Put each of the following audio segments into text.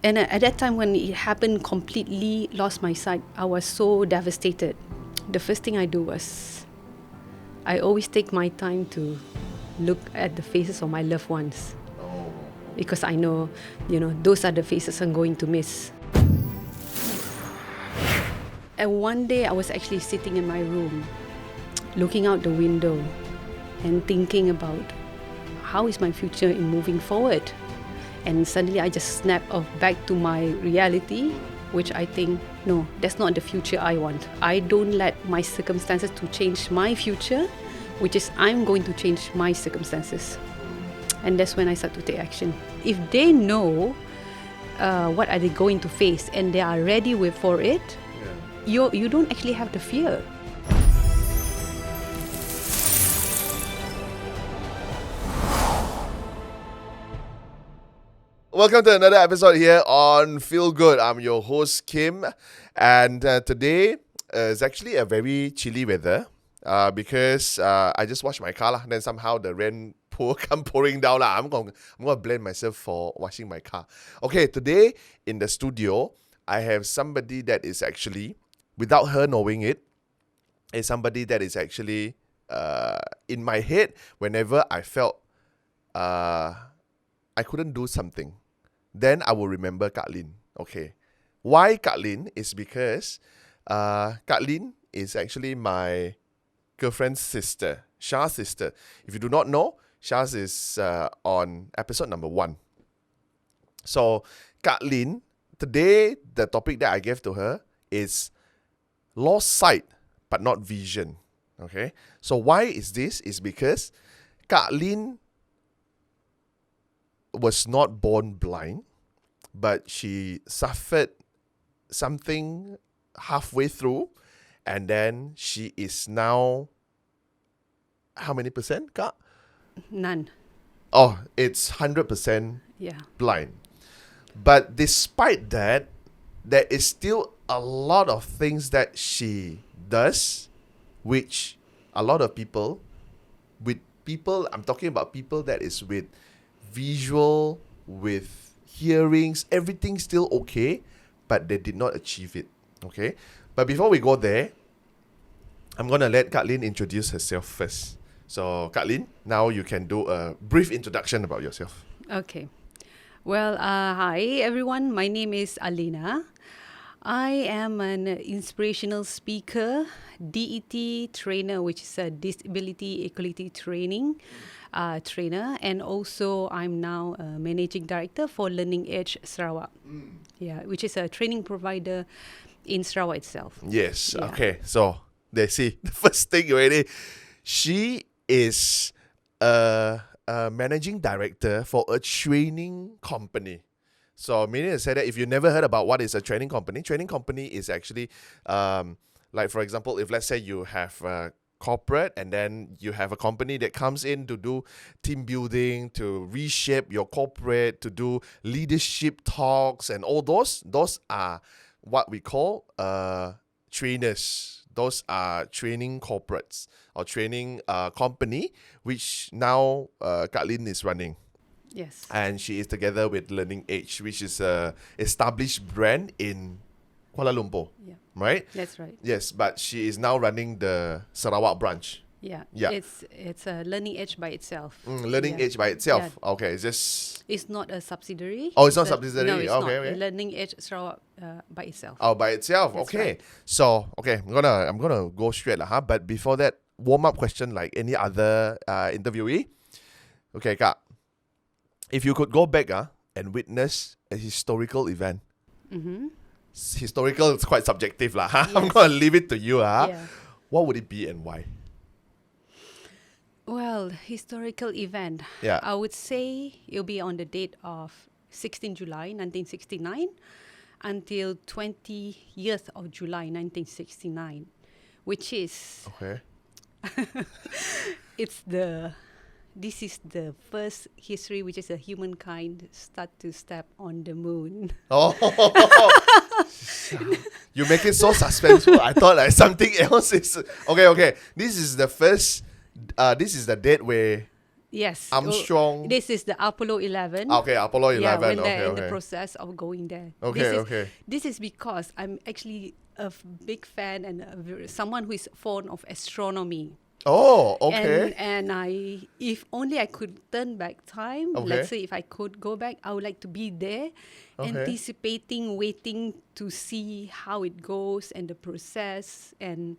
And at that time when it happened, completely lost my sight. I was so devastated. The first thing I do was, I always take my time to look at the faces of my loved ones. Because I know, those are the faces I'm going to miss. And one day I was actually sitting in my room, looking out the window and thinking about how is my future in moving forward. And suddenly I just snapped off back to my reality, which I think, no, that's not the future I want. I don't let my circumstances to change my future, which is I'm going to change my circumstances. And that's when I start to take action. If they know what are they going to face and they are ready for it, you don't actually have the fear. Welcome to another episode here on Feel Good. I'm your host Kim, and today is actually a very chilly weather because I just washed my car lah. Then somehow the rain come pouring down lah. I'm gonna blame myself for washing my car. Okay, today in the studio I have somebody that is actually, without her knowing it, is somebody that is actually in my head whenever I felt I couldn't do something. Then I will remember Kak Leen. Okay. Why Kak Leen? Is because Kak Leen is actually my girlfriend's sister, Shah's sister. If you do not know, Shah's is on episode number 1. So, Kak Leen, today the topic that I gave to her is lost sight but not vision. Okay. So why is this? Is because Kak Leen was not born blind, but she suffered something halfway through, and then she is now, how many percent, Kak? None. Oh, it's 100% blind. But despite that, there is still a lot of things that she does, which a lot of people, I'm talking about people that is with visual, with hearings, everything still okay, but they did not achieve it. Okay? But before we go there, I'm going to let Kak Leen introduce herself first. So, Kak Leen, now you can do a brief introduction about yourself. Okay. Well, hi everyone. My name is Aleena. I am an inspirational speaker, DET trainer, which is a disability equality training trainer, and also I'm now a managing director for Learning Edge Sarawak, which is a training provider in Sarawak itself. Yes. Yeah. Okay. So they see the first thing already. She is a managing director for a training company. So meaning to say that if you never heard about what is a training company is actually like, for example, if let's say you have a corporate and then you have a company that comes in to do team building, to reshape your corporate, to do leadership talks and all those are what we call trainers. Those are training corporates or training company, which now Kak Leen is running. Yes. And she is together with Learning Edge, which is a established brand in Kuala Lumpur. Yeah. Right? That's right. Yes, but she is now running the Sarawak branch. Yeah. Yeah. It's a Learning Edge by itself. Learning Edge by itself. Yeah. Okay, it's not a subsidiary. Oh, it's not subsidiary. No, it's okay, not. Okay. Learning Edge Sarawak by itself. Oh, by itself. That's okay. Right. So, okay, I'm gonna go straight But before that, warm up question like any other interviewee. Okay, Kak. If you could go back and witness a historical event. Mm-hmm. Historical is quite subjective lah. Yes. I'm gonna leave it to you. Yeah. What would it be and why? Well, historical event. Yeah. I would say it'll be on the date of 16 July 1969 until 20th of July 1969, which is Okay. This is the first history which is a humankind start to step on the moon. Oh, you make it so suspenseful. I thought like something else is okay. This is the first. This is the date where Yes. Armstrong. This is the Apollo 11. Okay, Apollo 11. Yeah, when they're okay, in the okay. process of going there. Okay. This is because I'm actually a big fan and someone who is fond of astronomy. Oh, okay. And if only I could turn back time, Okay. let's say if I could go back, I would like to be there, Okay. anticipating, waiting to see how it goes and the process. And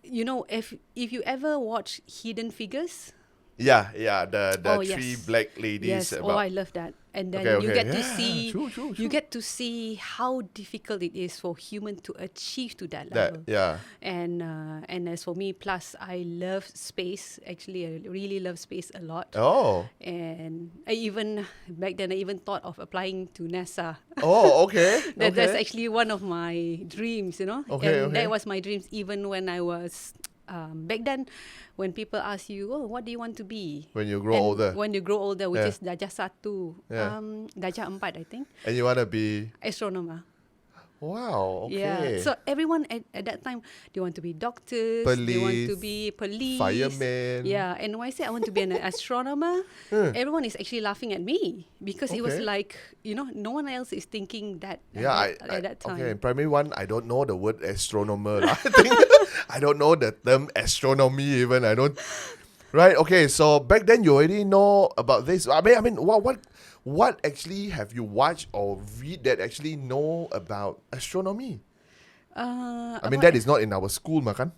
you know, if you ever watch Hidden Figures, Yeah, the Oh, three yes. black ladies. yes, about, I love that. And then Okay, you okay. get to Yeah, see true. you get to see how difficult it is for human to achieve to that that. level. Yeah. And as for me, plus I love space. Actually, I really love space a lot. Oh. And back then I even thought of applying to NASA. Oh, okay. That's okay. actually one of my dreams, you know. Okay, and okay. that was my dreams even when I was back then. When people ask you, oh, what do you want to be? When you grow And older. When you grow older, which Yeah. is Darjah 1, Yeah. Darjah 4, I think. And you want to be... Astronomer. Wow, okay. Yeah. So everyone at that time, they want to be doctors. They want to be police. Fireman. Yeah. And when I say I want to be an astronomer, everyone is actually laughing at me because it was Okay. like, you know, no one else is thinking that Yeah, at that time. Okay, in primary 1, I don't know the word astronomer. I think I don't know the term astronomy even. I don't... Right, okay, so back then you already know about this. I mean, what actually have you watched or read that actually know about astronomy? I mean, that is not in our school, makan.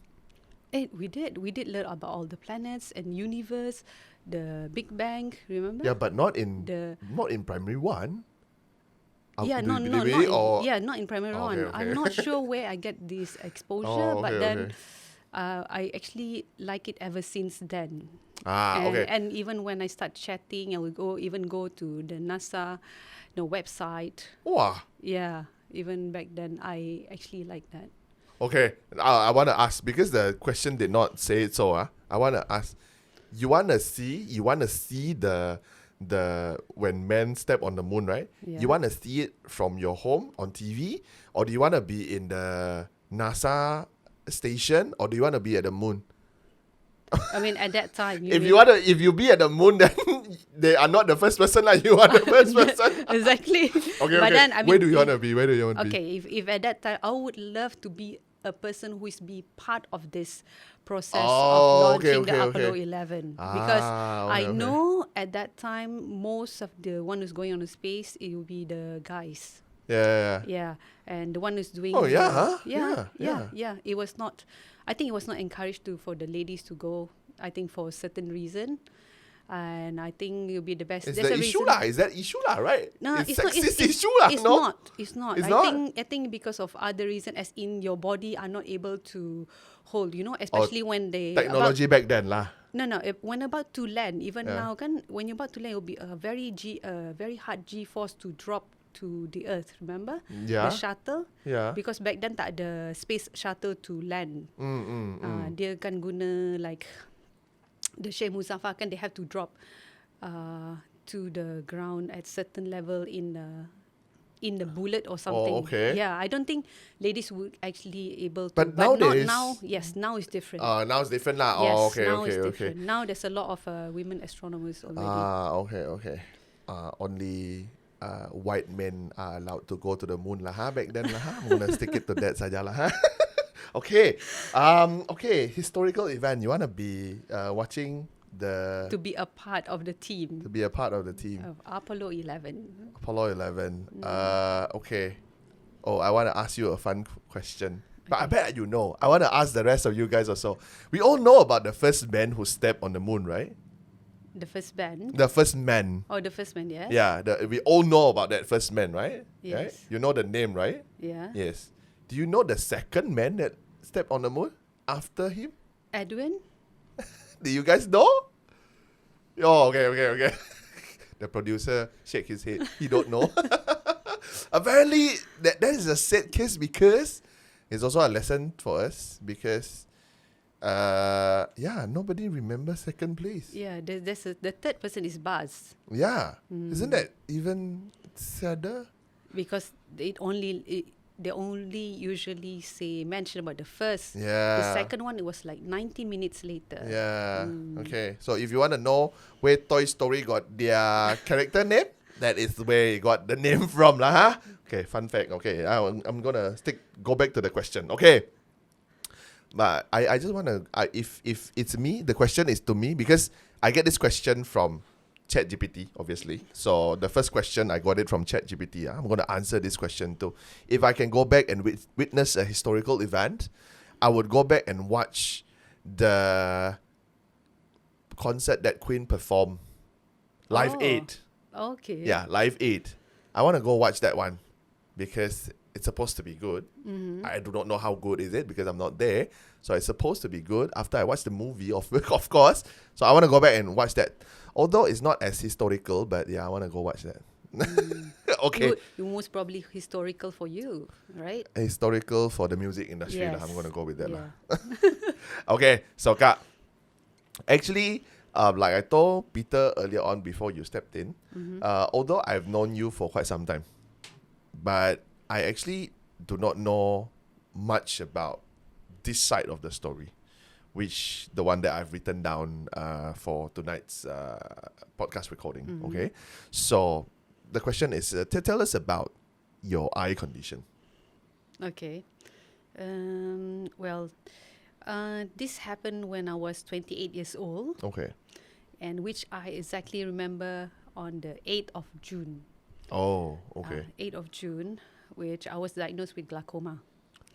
We did learn about all the planets and universe, the Big Bang. Remember? Yeah, but not in The primary 1. yeah, Did not they in, really, or... not in primary Okay, 1. okay. I'm not sure where I get this exposure, Oh, but okay, then okay. I actually like it ever since then. Okay. And even when I start chatting, I will go to the NASA, website. Wow. Yeah, even back then, I actually like that. Okay, I want to ask, because the question did not say it so, I want to ask, you want to see the when men step on the moon, right? Yeah. You want to see it from your home on TV, or do you want to be in the NASA station, or do you want to be at the moon? I mean, at that time, If you be at the moon, then they are not the first person, like you are the first person. exactly. Okay, But then, I mean, where do you want to be? Where do you want to be? Okay, if at that time, I would love to be a person who is be part of this process of launching the Apollo 11. Because I know at that time, most of the one who's going on to space, it will be the guys. Yeah. Yeah, and the one who's doing... Oh, yeah, huh? Yeah. It was not... I think it was not encouraged for the ladies to go, I think for a certain reason. And I think it'll be the best. It's There's the a issue reason. lah. Is that issue lah, right? No, it's it's not. sexist It's issue lah. It's No? not. It's not. It's I not? think because of other reason, as in your body are not able to hold. Especially when they Technology back then lah. No. When about to land, even Yeah. now, when you're about to land, it will be a very hard G force to drop to the earth. Remember? Yeah. The shuttle. Yeah. Because back then tak ada space shuttle to land. Dia kan guna like the Sheikh Muzaffar kan, they have to drop to the ground at certain level in the bullet or something. Oh, okay. Yeah, I don't think ladies would actually able to. But not nowadays... now. Yes, now it's different. Now it's different lah. Yes, Oh, okay, now okay, it's okay. different. Now there's a lot of women astronomers already. Okay. Only white men are allowed to go to the moon lah, back then lah, I'm gonna stick it to that saja lah, Okay. Okay, historical event. You wanna be watching the... To be a part of the team. To be a part of the team. Of Apollo 11. Apollo 11. Okay. Oh, I want to ask you a fun question. But I bet you know. I want to ask the rest of you guys also. We all know about the first man who stepped on the moon, right? The first band. The first man. Oh, the first man, yes. Yeah, we all know about that first man, right? Yes. Right? You know the name, right? Yeah. Yes. Do you know the second man that stepped on the moon after him? Edwin? Do you guys know? Oh, okay. The producer shake his head. He don't know. Apparently, that is a sad case because it's also a lesson for us because, nobody remembers second place. Yeah, the third person is Buzz. Yeah. Isn't that even sadder? Because they only usually mention about the first. Yeah. The second one, it was like 90 minutes later. Yeah. Okay. So if you want to know where Toy Story got their character name, that is where it got the name from, lah. Huh? Okay. Fun fact. Okay. I'm gonna go back to the question. Okay. But I just wanna if it's me, the question is to me because I get this question from ChatGPT, obviously. So the first question I got it from ChatGPT. I'm gonna answer this question too. If I can go back and witness a historical event, I would go back and watch the concert that Queen performed, Live Oh. Aid. Okay. Yeah, Live Aid. I want to go watch that one because it's supposed to be good. I do not know how good is it because I'm not there. So it's supposed to be good after I watch the movie, of course. So I want to go back and watch that. Although it's not as historical, but yeah, I want to go watch that. Okay. You most probably historical for you, right? Historical for the music industry. Yes. I'm going to go with that. Yeah. Okay, so Kak, actually, like I told Peter earlier on before you stepped in, although I've known you for quite some time, but I actually do not know much about this side of the story, which the one that I've written down for tonight's podcast recording. Okay, so the question is, tell us about your eye condition. Okay. Well, this happened when I was 28 years old, Okay. and which I exactly remember on the 8th of June. Oh, okay. 8th of June, which I was diagnosed with glaucoma.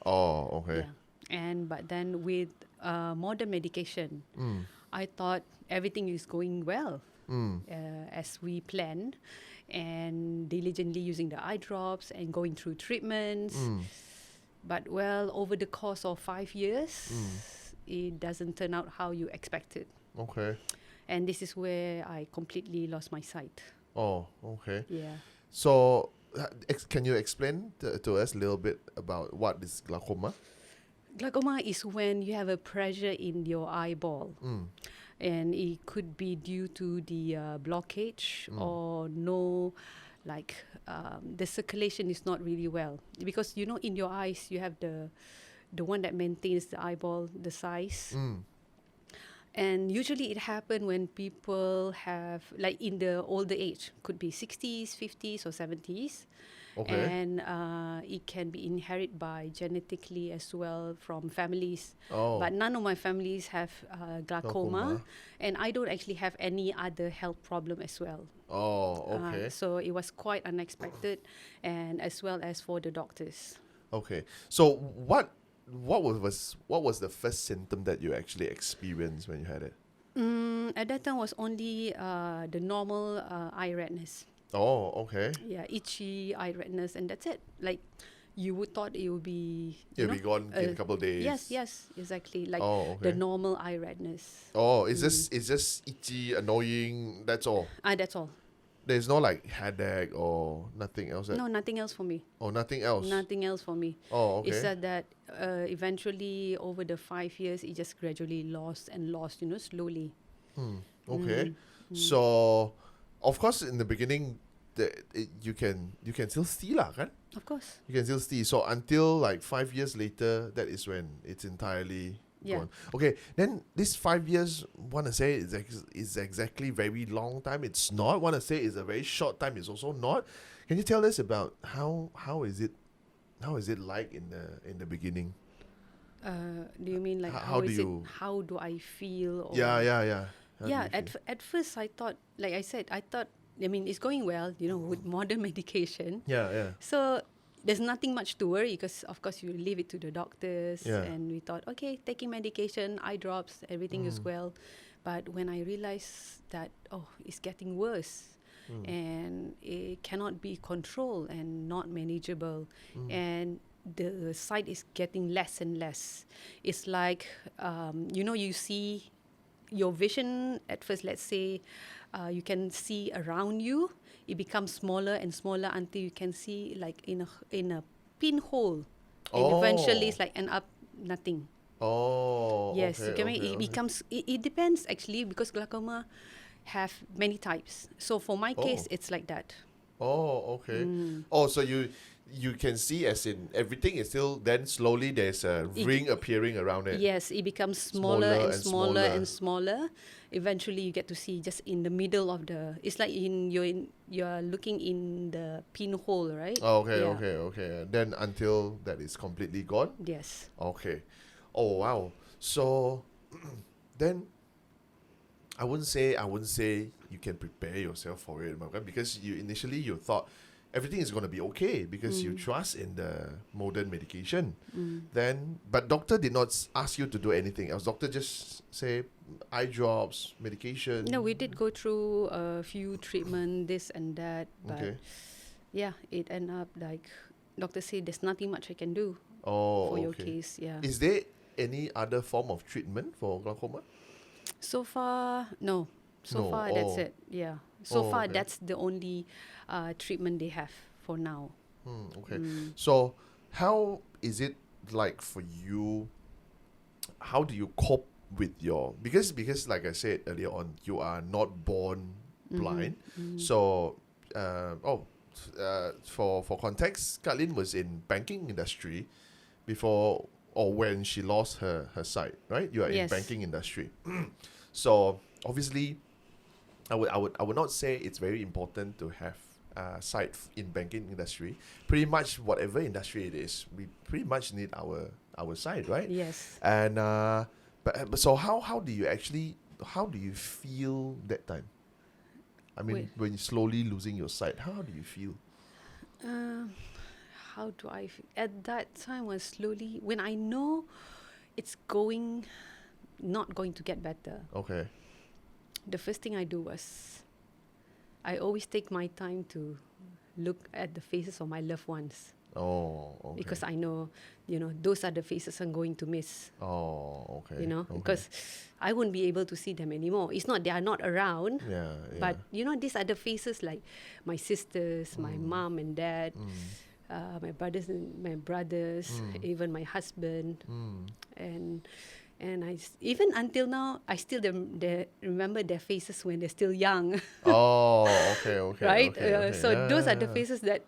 Oh, okay. Yeah. But then with modern medication, I thought everything is going well as we planned, and diligently using the eye drops and going through treatments. But well, over the course of 5 years, it doesn't turn out how you expected. Okay. And this is where I completely lost my sight. Oh, okay. Yeah. So, can you explain to us a little bit about what is glaucoma? Glaucoma is when you have a pressure in your eyeball. And it could be due to the blockage or the circulation is not really well. Because, in your eyes, you have the one that maintains the eyeball, the size. And usually it happens when people have, like in the older age, could be 60s, 50s or 70s. Okay. And it can be inherited by genetically as well from families. Oh. But none of my families have glaucoma. And I don't actually have any other health problem as well. Oh, okay. So it was quite unexpected, and as well as for the doctors. Okay. So what was the first symptom that you actually experienced when you had it? At that time was only the normal eye redness. Oh, okay. Yeah, itchy eye redness, and that's it. Like, you would thought it would be... It'll be gone in a couple of days. Yes, exactly. Like okay. the normal eye redness. Oh, it's just itchy, annoying, that's all? That's all. There's no like headache or nothing else? No, nothing else for me. Oh, nothing else? Nothing else for me. Oh, okay. It's that eventually, over the 5 years, it just gradually lost, slowly. Okay. So, of course, in the beginning, you can still see lah, kan? Of course. You can still see. So until like 5 years later, that is when it's entirely gone. Okay. Then this 5 years, wanna say is exactly very long time. It's not. Wanna say it's a very short time. It's also not. Can you tell us about how is it like in the beginning? Do you mean like how do I feel? Or Yeah. At first I thought, like I said, it's going well, with modern medication. Yeah. So there's nothing much to worry because, of course, you leave it to the doctors. Yeah. And we thought, okay, taking medication, eye drops, everything is well. But when I realized that, it's getting worse and it cannot be controlled and not manageable. And the sight is getting less and less. It's like, you see your vision at first, let's say, you can see around you. It becomes smaller and smaller until you can see like in a pinhole. And eventually it's like end up nothing. Oh. Yes, okay, it becomes, it depends actually, because glaucoma have many types. So for my case, it's like that. Oh, okay. Oh, so you can see as in everything is still, then slowly there's a ring appearing around it. Yes, it becomes smaller Smaller and and smaller smaller. and smaller. Eventually, you get to see just in the middle of the. It's like you're looking in the pinhole, right? Oh, okay, Yeah. okay. Then until that is completely gone. Yes. Okay. Oh wow. So then I wouldn't say you can prepare yourself for it, okay? Because you initially you thought everything is going to be okay because you trust in the modern medication. Then, but doctor did not ask you to do anything else. Doctor just say eye drops, medication. No, we did go through a few treatment, this and that, but Okay. yeah, it ended up like doctor said there's nothing much I can do Oh, for your okay. case. Yeah. Is there any other form of treatment for glaucoma? So far, no. So No. far, that's Oh. it. Yeah. So Oh, far, okay. that's the only treatment they have for now. Okay. So, how is it like for you? How do you cope with your because like I said earlier on, you are not born blind. So, for context, Kak Leen was in banking industry before or when she lost her sight. Right, you are in Yes. banking industry. So obviously, I would not say it's very important to have sight in banking industry. Pretty much whatever industry it is, we pretty much need our sight, right? Yes. And but so how do you feel that time? I mean, Wait. when you're slowly losing your sight, how do you feel? How do I feel? At that time was slowly when I know it's going not going to get better. Okay. The first thing I do was I always take my time to look at the faces of my loved ones Oh, okay. because I know, those are the faces I'm going to miss. Oh, okay. Okay. Because I won't be able to see them anymore. It's not they are not around, Yeah, yeah. but these are the faces like my sisters, my mom and dad, my brothers, even my husband, and even until now I still remember their faces when they're still young. Oh, okay. Right? Okay. So Yeah, those are yeah, the faces that,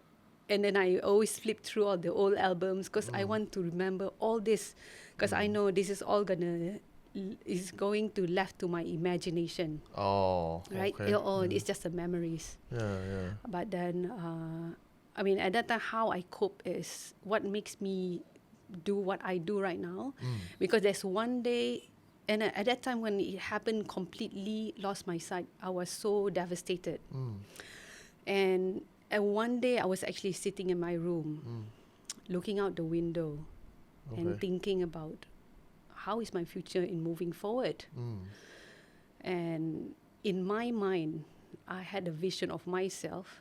and then I always flip through all the old albums because I want to remember all this, because I know this is all is going to left to my imagination, Oh, right? okay. It's just the memories. Yeah. But then, I mean, at that time, how I cope is what makes me do what I do right now, because there's one day. And at that time when it happened, completely lost my sight. I was so devastated. And one day I was actually sitting in my room, looking out the window, and thinking about how is my future in moving forward. And in my mind, I had a vision of myself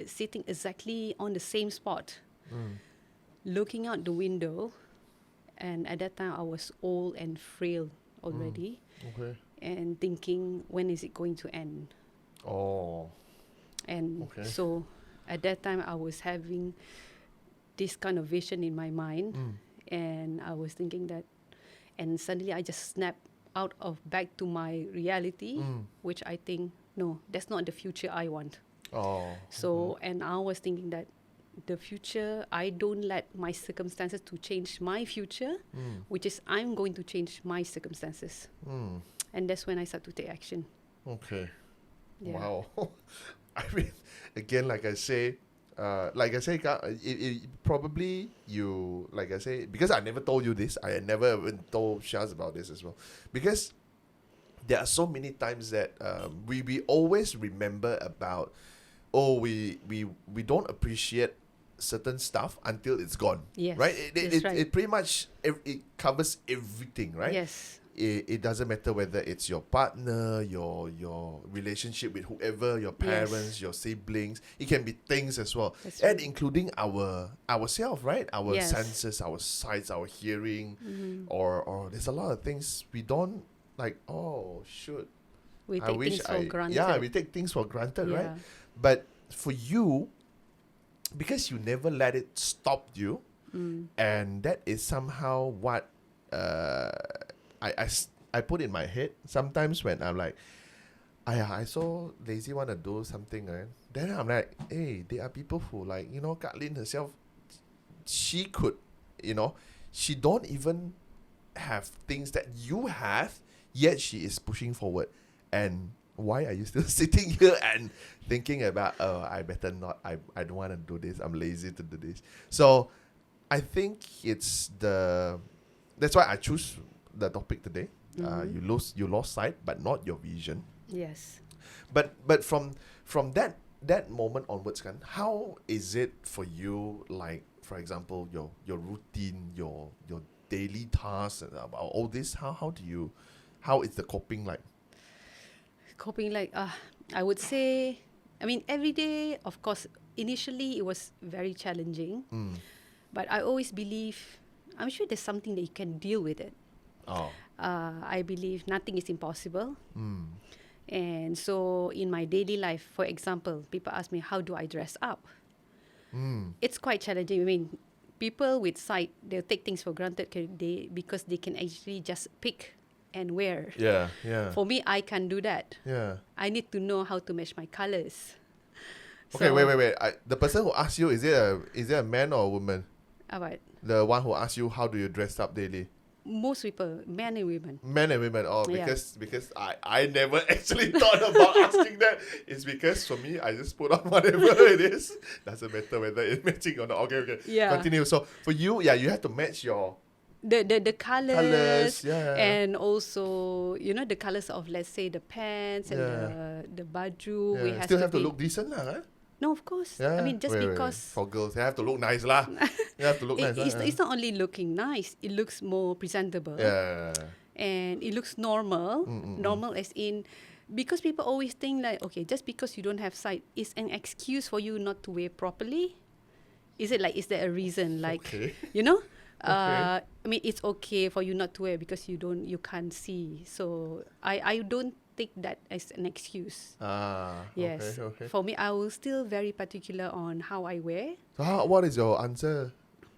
sitting exactly on the same spot, looking out the window. And at that time, I was old and frail already, Okay. and thinking, when is it going to end? Oh. And Okay. so at that time, I was having this kind of vision in my mind, and I was thinking that, and suddenly I just snapped out of back to my reality, which I think, no, that's not the future I want. Oh. So, and I was thinking that the future, I don't let my circumstances to change my future, which is I'm going to change my circumstances. And that's when I start to take action. Okay. Yeah. Wow. I mean, again, like I say, probably you, like I say, because I never told you this, I had never even told Shaz about this as well. Because there are so many times that we always remember about, we don't appreciate certain stuff until it's gone. Yes, Right? that's right. It pretty much, it covers everything, right? Yes. It doesn't matter whether it's your partner, your relationship with whoever, your parents, your siblings. It can be things as well. That's And right. including ourselves, right? Our Yes. senses, our sights, our hearing, or there's a lot of things we don't like, oh shoot. We I take wish things for granted. Yeah, we take things for granted, right? Yeah. But for you, because you never let it stop you, and that is somehow what I put in my head sometimes when I'm like, I so lazy want to do something, right? Then I'm like, hey, there are people who like, Kak Leen herself she could, she don't even have things that you have, yet she is pushing forward. And why are you still sitting here and thinking about, I better not, I don't want to do this, I'm lazy to do this. So I think that's why I choose the topic today. You lost sight, but not your vision. Yes. But from that moment onwards, how is it for you? Like, for example, your routine, your daily tasks, and about all this. How is the coping like? Coping like, I would say, I mean, every day, of course, initially it was very challenging. But I always believe, I'm sure there's something that you can deal with it. Oh. I believe nothing is impossible. And so in my daily life, for example, people ask me, how do I dress up? It's quite challenging. I mean, people with sight, they'll take things for granted because they can actually just pick and wear. Yeah. For me, I can't do that. Yeah. I need to know how to match my colors. Okay, So, wait. The person who asked you, is it a man or a woman? What? The one who asked you, how do you dress up daily? Most people, men and women. Men and women. Oh, Yeah. because I never actually thought about asking that. It's because for me, I just put on whatever it is. Doesn't matter whether it's matching or not. Okay. Yeah. Continue. So for you, you have to match your The colors, colours, yeah. and also, the colors of, let's say, the pants and the baju. We still have to look decent lah. Huh? No, of course. Yeah. I mean, just Wait. because For girls, they have to look nice lah. They have to look nice. it's not only looking nice, it looks more presentable. Yeah. And it looks normal. Normal as in, because people always think like, okay, just because you don't have sight is an excuse for you not to wear properly. Is there a reason? Like, Okay. I mean, it's okay for you not to wear because you can't see. So I don't take that as an excuse. Yes. Okay. For me, I will still very particular on how I wear. So what is your answer?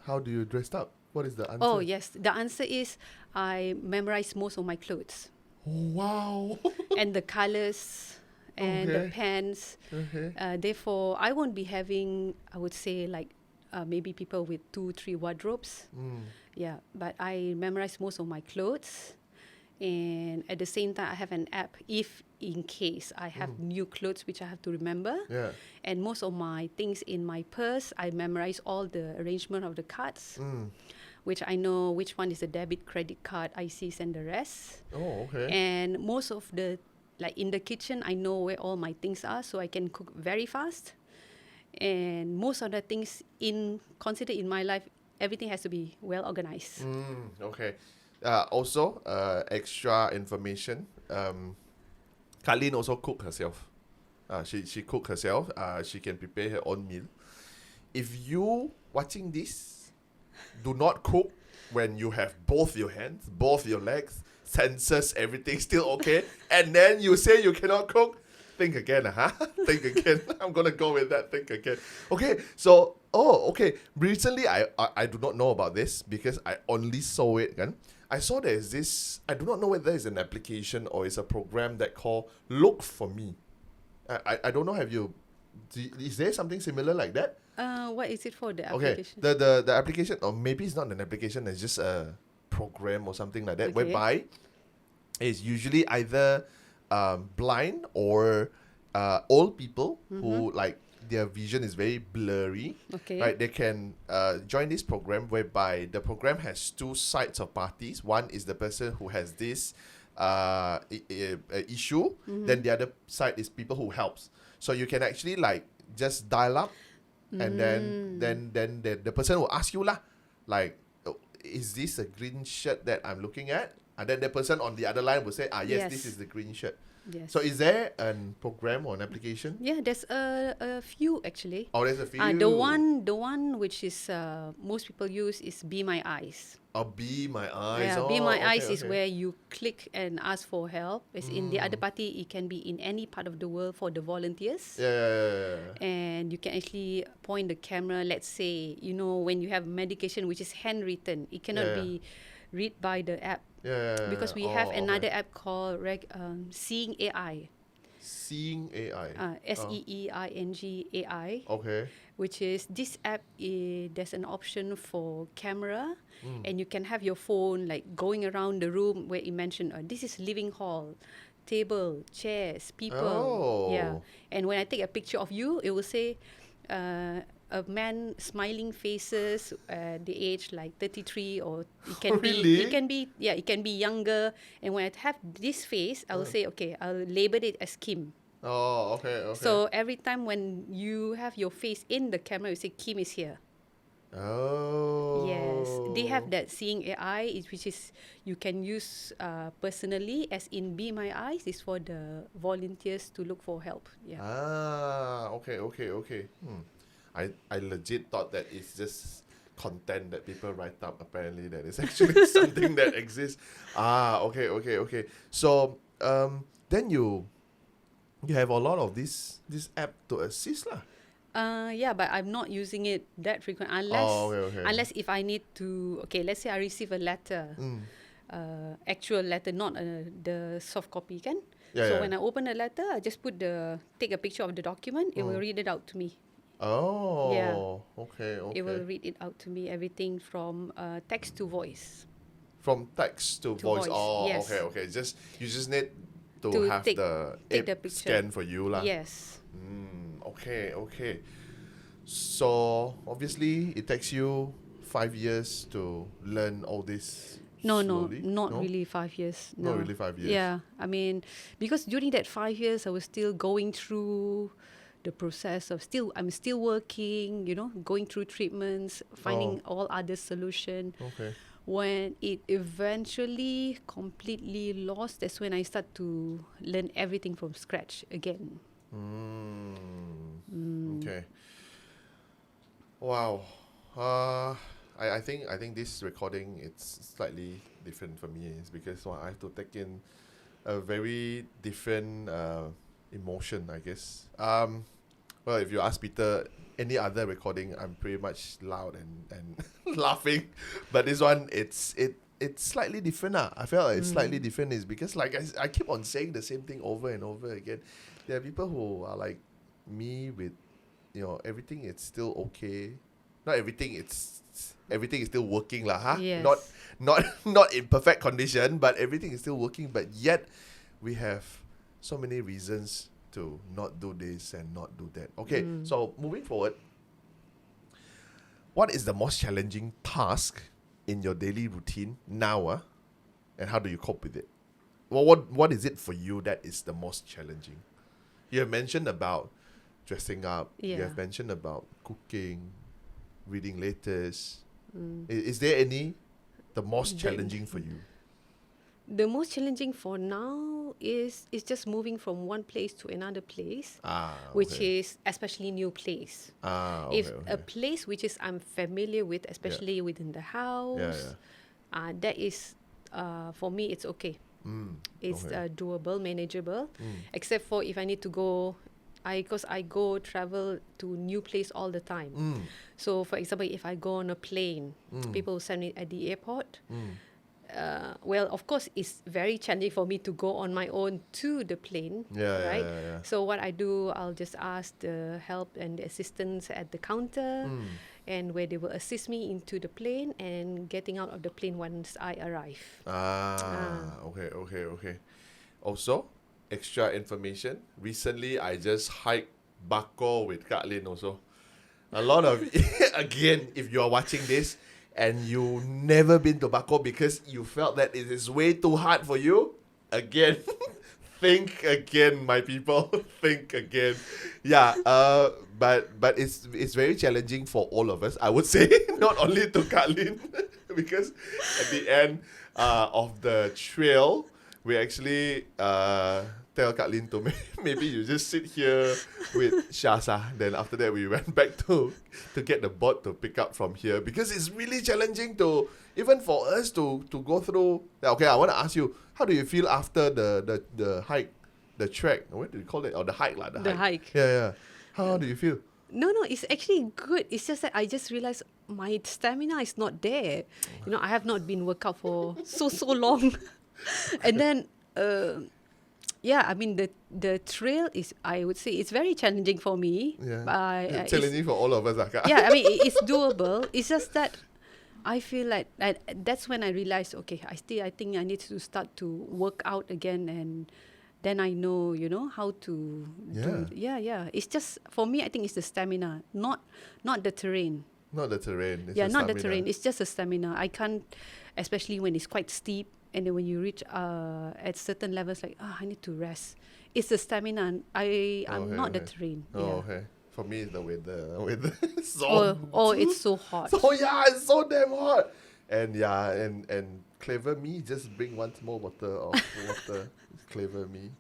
How do you dress up? What is the answer? Oh yes, the answer is I memorize most of my clothes. Wow. And the colors and the Okay. pants. Okay. Therefore, I won't be having, I would say, like maybe people with 2-3 wardrobes. Yeah, but I memorize most of my clothes. And at the same time, I have an app if in case I have new clothes which I have to remember. Yeah. And most of my things in my purse, I memorize all the arrangement of the cards, which I know which one is the debit, credit card, ICs, and the rest. Oh, okay. And most of the, like in the kitchen, I know where all my things are, so I can cook very fast. And most of the things considered in my life, everything has to be well organized. Okay. Also, extra information. Kak Leen also cook herself. She cook herself. She can prepare her own meal. If you watching this, do not cook when you have both your hands, both your legs, senses, everything still okay, and then you say you cannot cook. Think again, Think again. I'm gonna go with that. Think again. Okay. So, okay. Recently, I do not know about this because I only saw it. I saw there's this. I do not know whether it's an application or it's a program that called Look for Me. I don't know. Is there something similar like that? What is it for, the Okay. application? The application, or maybe it's not an application. It's just a program or something like that, Okay. whereby it's usually either blind or old people who like their vision is very blurry. Okay. Right, they can join this program whereby the program has two sides of parties. One is the person who has this issue. Then the other side is people who helps. So you can actually like just dial up, and then the person will ask you lah, like, is this a green shirt that I'm looking at? And then the person on the other line will say, yes, this is the green shirt. Yes. So is there a program or an application? Yeah, there's a few actually. Oh, there's a few. The one which is most people use is Be My Eyes. Oh, Be My Eyes. Yeah, Oh, Be My Eyes okay. is where you click and ask for help. As in the other party, it can be in any part of the world for the volunteers. Yeah. And you can actually point the camera. Let's say, when you have medication which is handwritten, it cannot be read by the app. Yeah. Because we have another app called Seeing AI. Seeing AI. Seeing AI, Okay. which is this app. There's an option for camera, Mm. and you can have your phone like going around the room where you mentioned, this is living hall, table, chairs, people. Yeah, Oh. and when I take a picture of you, it will say, a man smiling faces, the age like 33, or it can be, Really? it can be younger. And when I have this face, I will say, okay, I'll label it as Kim. Oh, okay, okay. So every time when you have your face in the camera, you say Kim is here. Oh. Yes, they have that seeing AI, which is you can use personally, as in Be My Eyes is for the volunteers to look for help. Yeah. Okay, okay, okay. I legit thought that it's just content that people write up. Apparently, that is actually something that exists. Okay, okay, okay. So, then you have a lot of this app to assist lah. Yeah, but I'm not using it that frequent Oh, okay, okay. unless if I need to. Okay, let's say I receive a letter, actual letter, not the soft copy, kan? Yeah, So yeah. when I open the letter, I just take a picture of the document. It will read it out to me. Oh, Yeah. okay, okay. It will read it out to me, everything from text to voice. From text to To voice. voice, Oh, yes. okay, okay. You just need to To have take the the app picture. scan for you lah. Yes. Okay, okay. So obviously it takes you 5 years to learn all this. No, slowly? not No? really 5 years. Not No. really 5 years. Yeah, I mean, because during that 5 years, I was still going through the process of I'm still working, going through treatments, finding all other solution. Okay. When it eventually completely lost, that's when I start to learn everything from scratch again. Okay. Wow. I think this recording it's slightly different for me. It's because I have to take in a very different emotion, I guess. Well, if you ask Peter, any other recording, I'm pretty much loud and laughing, but this one it's slightly different. I felt like it's slightly different is because like I keep on saying the same thing over and over again. There are people who are like me with, everything is still okay. Not everything everything is still working lah, huh? Yes. Not in perfect condition, but everything is still working. But yet, we have so many reasons to not do this and not do that. Okay, so moving forward, what is the most challenging task in your daily routine now, and how do you cope with it? What is it for you that is the most challenging? You have mentioned about dressing up. You Yeah. have mentioned about cooking, reading letters. Is there any the most challenging for you? The most challenging for now is just moving from one place to another place, which Okay. is especially new place. Okay, If okay. a place which is I'm familiar with, especially within the house, that is for me it's okay. It's okay. doable, manageable. Except for if I need to go, because I go travel to new place all the time. So for example, if I go on a plane, people send me at the airport. Well, of course, it's very challenging for me to go on my own to the plane, right? Yeah. So what I do, I'll just ask the help and the assistance at the counter, and where they will assist me into the plane and getting out of the plane once I arrive. Okay. Also, extra information. Recently, I just hiked Bako with Kak Leen also. A lot of, again, if you are watching this and you never been to Bako because you felt that it is way too hard for you, again, think again, my people. Think again. Yeah, but it's very challenging for all of us, I would say, not only to Kak Leen, because at the end of the trail, we actually tell Kak Leen to maybe you just sit here with Shasa. Then after that, we went back to get the boat to pick up from here because it's really challenging to even for us to go through. Okay, I want to ask you, how do you feel after the hike, the trek? What do you call it? Or the hike lah? The hike. Yeah. How do you feel? No, it's actually good. It's just that I just realized my stamina is not there. I have not been workout for so long. And then yeah, I mean the trail is, I would say, it's very challenging for me. Yeah. It's, Challenging for all of us, Kak. yeah, I mean it's doable. It's just that I feel like that's when I realized, okay, I think I need to start to work out again, and then I know, how to do. Yeah. It's just for me, I think it's the stamina, not the terrain. Not the terrain. It's Yeah, the not the stamina. terrain. It's just the stamina. I can't, especially when it's quite steep, and then when you reach at certain levels, like I need to rest. It's the stamina. I'm Okay, not the okay. terrain. Oh, Yeah. okay. For me, it's the weather. So, It's so hot. so yeah, it's so damn hot. And yeah, and clever me, just bring one more bottle of water. Clever me.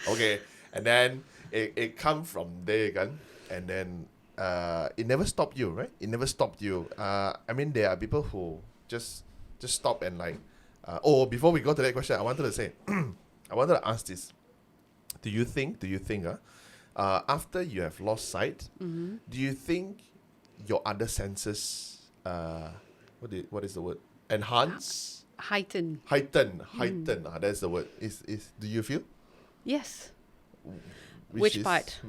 Okay, and then it come from there, kan? And then it never stopped you, right? It never stopped you. I mean, there are people who just stop and like. Before we go to that question, I wanted to say, I wanted to ask this. Do you think, after you have lost sight, do you think your other senses, what is the word? Enhance? Heighten. Heighten. That's the word. Do you feel? Yes. Which part?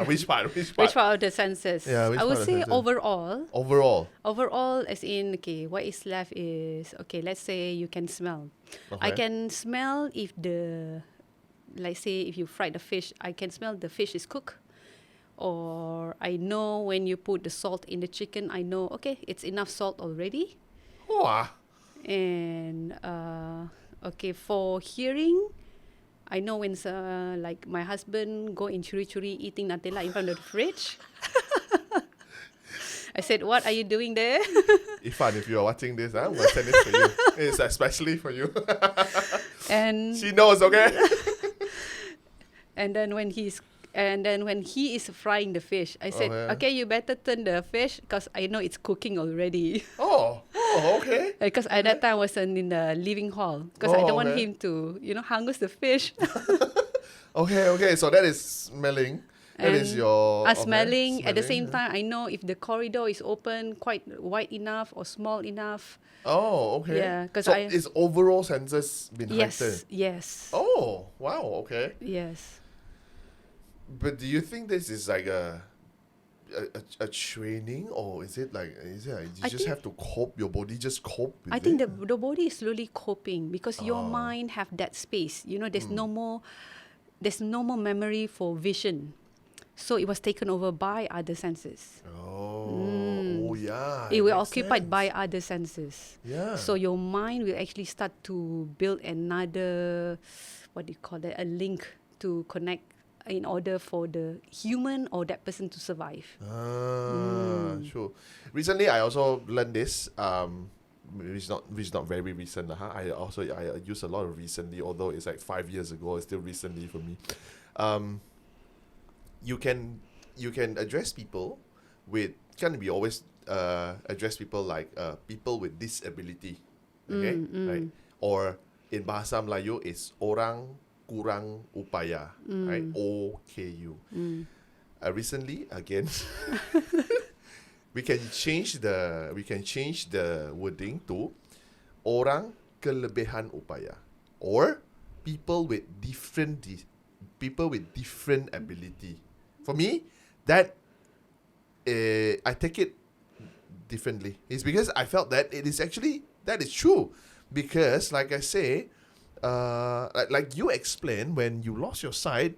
Which part? Which part of the senses? Yeah, which I would part of the say senses? overall. Overall, As in, okay, what is left is, okay, let's say you can smell. I Okay. can smell if like say if you fry the fish, I can smell the fish is cooked. Or I know when you put the salt in the chicken, I know, okay, it's enough salt already. Wah. And okay, for hearing, I know when like my husband go in churi-churi eating Nutella in front of the fridge. I said, what are you doing there? Ifan, if you are watching this, I'm going to send it for you. It's especially for you. And She knows, okay? and then when he is frying the fish, I said, Okay. okay, you better turn the fish because I know it's cooking already. Oh, okay. Because at that time I was in the living hall because I don't want Okay. him to, hangus the fish. Okay. So that is smelling. That is And your... smelling. At the same yeah. time, I know if the corridor is open, quite wide enough or small enough. Oh, okay. Yeah, 'cause so I- is overall senses been heightened? Yes. Oh, wow, okay. Yes. But do you think this is like a training, or is it like you I just think- have to cope? Your body just cope with I think it? the body is slowly coping because your Oh. mind have that space. There's no more memory for vision. So it was taken over by other senses. Oh, yeah. It will makes occupied sense. by other senses. Yeah. So your mind will actually start to build another, what do you call that, a link to connect in order for the human or that person to survive. Sure. Recently, I also learned this. Which is not very recent, I use a lot of recently, although it's like 5 years ago. It's still recently for me. You can address people with, can we always address people like people with disability, okay, right? Or in bahasa Melayu is orang kurang upaya, right? OKU. Recently, again, we can change the wording to orang kelebihan upaya, or people with different ability. For me, that I take it differently. It's because I felt that that is true, because like I say, like you explained, when you lost your sight,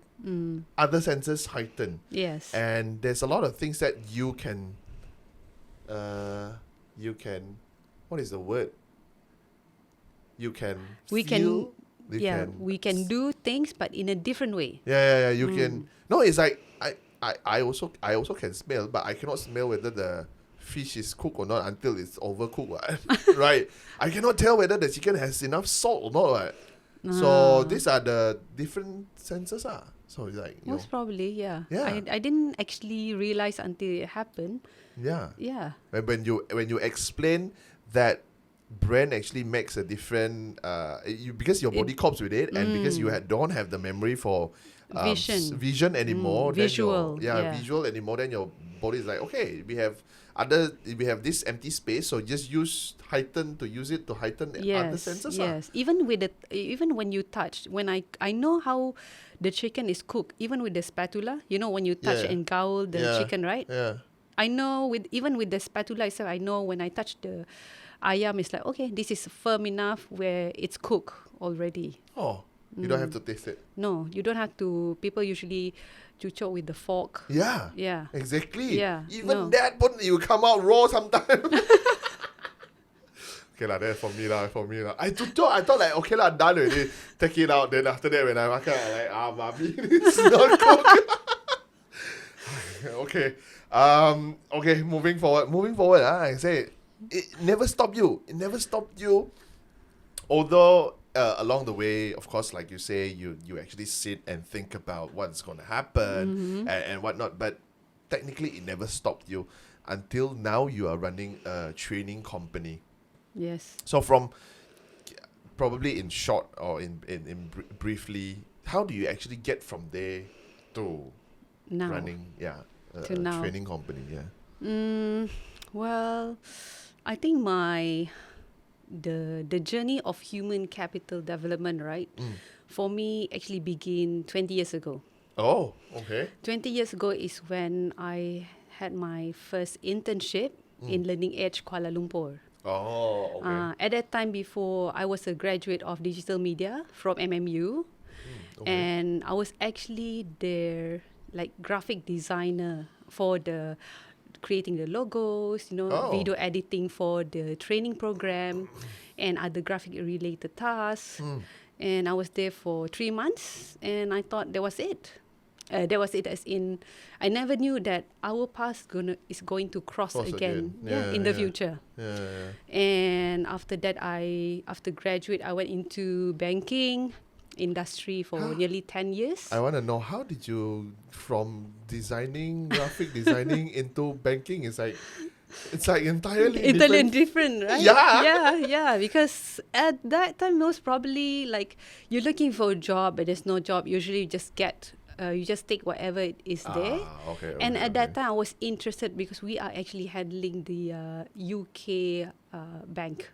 other senses heighten. Yes. And there's a lot of things that you can, what is the word? You can We feel. we can do things, but in a different way. Yeah. You can. No, it's like I also can smell, but I cannot smell whether the fish is cooked or not until it's overcooked, right? Right? I cannot tell whether the chicken has enough salt or not, right? So these are the different senses, So it's like, Most probably, yeah. Yeah. I didn't actually realize until it happened. yeah. Yeah. When you explain that brand actually makes a different because your body copes with it, and because you don't have the memory for vision anymore, then visual, visual anymore, then your body is like, okay, we have this empty space, so just use heighten to use it to heighten other senses. Yes. Even when you touch, when I know how the chicken is cooked, even with the spatula, when you touch and gobble the chicken, right? Yeah. I know even with the spatula itself, I know when I touch the ayam, it's like, okay, this is firm enough where it's cooked already. Oh, you don't have to taste it. No, you don't have to. People usually chuchok with the fork. Yeah. Yeah. Exactly. Yeah. Even that pun you come out raw sometimes. Okay lah, that's for me lah. I thought like, okay lah, done already. Take it out. Then after that, when I makan, I'm like, mami, it's not cooked. Okay. Okay. Moving forward. I say it never stopped you. Although along the way, of course, like you say, you actually sit and think about what's going to happen and whatnot. But technically, it never stopped you until now. You are running a training company. Yes. So from probably in short or in briefly, how do you actually get from there to Now. running To a now. training company? Well, I think the journey of human capital development, right? For me, actually began 20 years ago. Oh, okay. 20 years ago is when I had my first internship in Learning Edge, Kuala Lumpur. Oh, okay. At that time, before I was a graduate of digital media from MMU, Okay. and I was actually their graphic designer for the creating the logos, video editing for the training program, and other graphic related tasks. And I was there for 3 months, and I thought that was it. That was it, as in, I never knew that our path is going to cross again. In the future. Yeah. And after that, after graduate, I went into banking industry for nearly 10 years. I want to know, how did you from graphic designing into banking? It's like entirely different, right? Yeah. Because at that time, most probably you're looking for a job, but there's no job. Usually, you just take whatever it is there. Okay. And at that time, I was interested because we are actually handling the UK bank.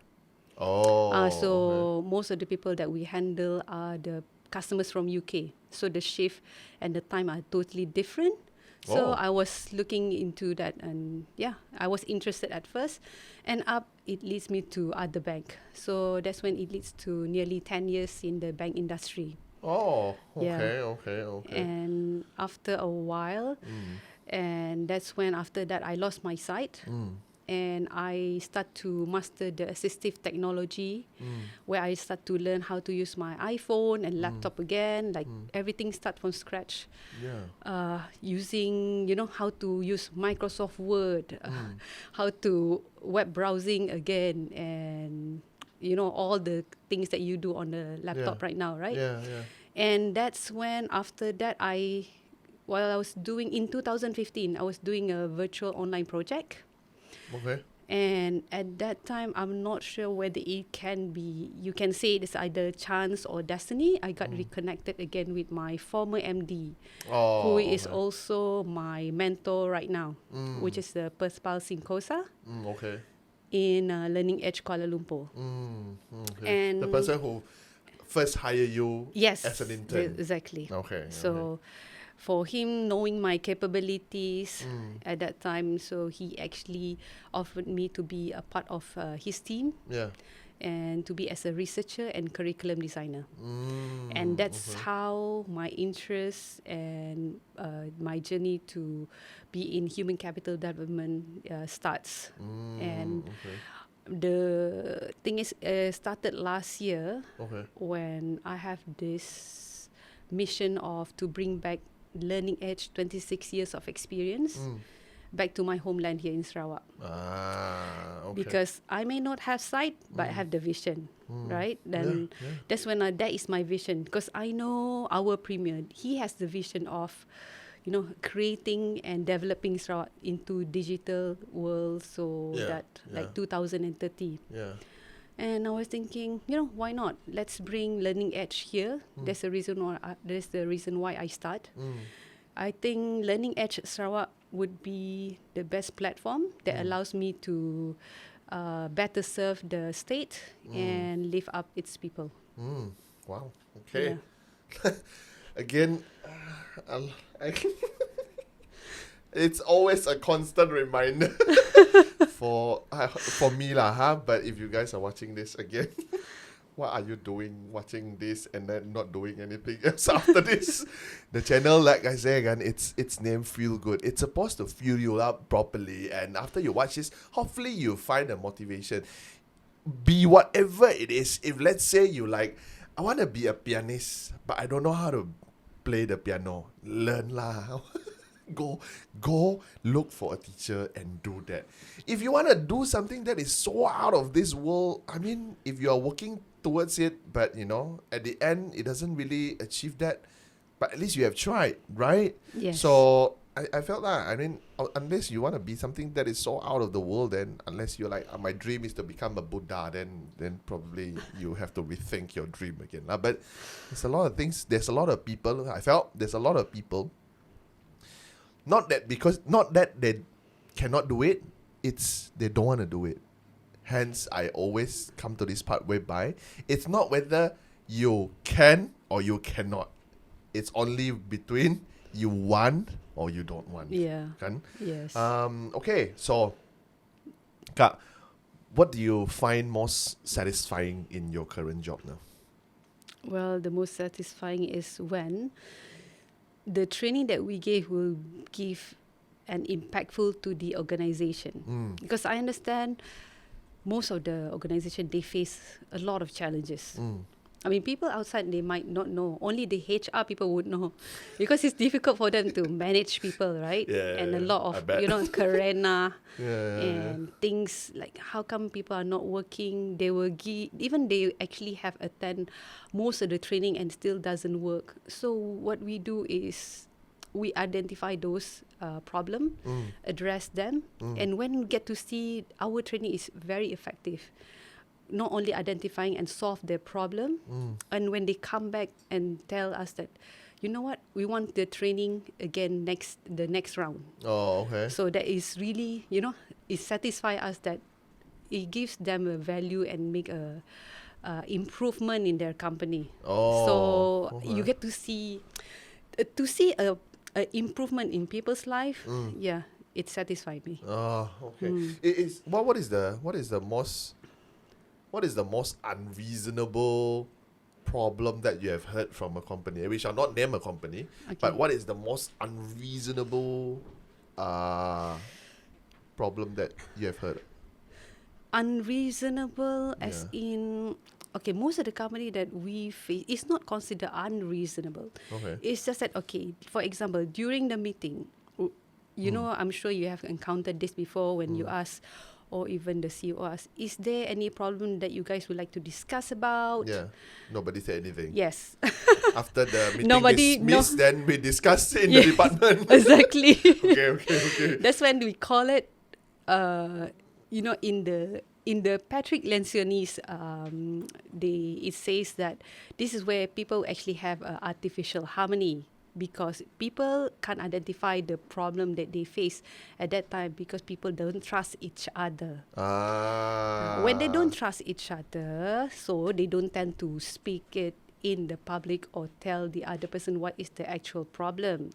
So most of the people that we handle are the customers from UK. So the shift and the time are totally different. So I was looking into that, and I was interested at first. And it leads me to other bank. So that's when it leads to nearly 10 years in the bank industry. Oh, okay, Yeah. okay. And after a while, and that's when after that I lost my sight. And I start to master the assistive technology, where I start to learn how to use my iPhone and laptop again, everything start from scratch. Yeah. Using, how to use Microsoft Word, how to web browsing again, and all the things that you do on the laptop right now, right? Yeah. And that's when after that while I was doing in 2015, I was doing a virtual online project. Okay. And at that time, I'm not sure whether it can be, you can say it's either chance or destiny. I got reconnected again with my former MD, who is also my mentor right now, which is the Perspal Sinkosa Okay. in Learning Edge, Kuala Lumpur. Okay. And the person who first hired you as an intern. Exactly. Okay. So for him, knowing my capabilities at that time, so he actually offered me to be a part of his team. Yeah. And to be as a researcher and curriculum designer. And that's how my interest and my journey to be in human capital development starts. And the thing is, started last year when I have this mission of to bring back Learning Edge 26 years of experience back to my homeland here in Sarawak. Because I may not have sight, but I have the vision, right? Then that's when that is my vision. Because I know our premier, he has the vision of, creating and developing Sarawak into digital world, so that 2030. Yeah. And I was thinking, why not? Let's bring Learning Edge here. That's the reason why I start. I think Learning Edge Sarawak would be the best platform that allows me to better serve the state and lift up its people. Wow. Okay. Yeah. Again, it's always a constant reminder for me lah, huh? But if you guys are watching this again, what are you doing watching this and then not doing anything else after this? The channel, like I say again, it's named Feel Good. It's supposed to fuel you up properly, and after you watch this, hopefully you find a motivation. Be whatever it is. If let's say you like, I want to be a pianist, but I don't know how to play the piano. Learn lah. Go look for a teacher and do that. If you want to do something that is so out of this world, I mean, if you are working towards it, but at the end it doesn't really achieve that, but at least you have tried, right? Yes. So I felt that, I mean, unless you want to be something that is so out of the world, then unless you're like, my dream is to become a Buddha, then probably you have to rethink your dream again. But there's a lot of things, there's a lot of people, I felt there's a lot of people, not that they cannot do it, it's they don't want to do it. Hence, I always come to this part whereby it's not whether you can or you cannot. It's only between you want or you don't want. Yeah. Kan? Yes. Okay, so Kak, what do you find most satisfying in your current job now? Well, the most satisfying is when the training that we gave will give an impactful to the organization. Because I understand most of the organization, they face a lot of challenges. I mean, people outside, they might not know. Only the HR people would know. Because it's difficult for them to manage people, right? Yeah, and a lot of, karena and things like how come people are not working. They will even they actually have attend most of the training and still doesn't work. So what we do is we identify those problem, address them, and when we get to see our training is very effective, not only identifying and solve their problem, and when they come back and tell us that, you know what, we want the training again the next round. Oh, okay. So that is really, it satisfies us that it gives them a value and make a improvement in their company. Oh, so okay. You get to see a improvement in people's life. Yeah, it satisfied me. Oh, okay. What is the most unreasonable problem that you have heard from a company? We shall not name a company, but what is the most unreasonable problem that you have heard? Unreasonable as in, most of the company that we face is not considered unreasonable. Okay. It's just that, for example, during the meeting, I'm sure you have encountered this before when you ask, or even the CEO asks, is there any problem that you guys would like to discuss about? Yeah, nobody said anything. Yes. After the meeting dismissed, then we discussed in the department. Exactly. Okay. That's when we call it, in the Patrick Lencioni's, it says that this is where people actually have artificial harmony, because people can't identify the problem that they face at that time because people don't trust each other. When they don't trust each other, so they don't tend to speak it in the public or tell the other person what is the actual problem.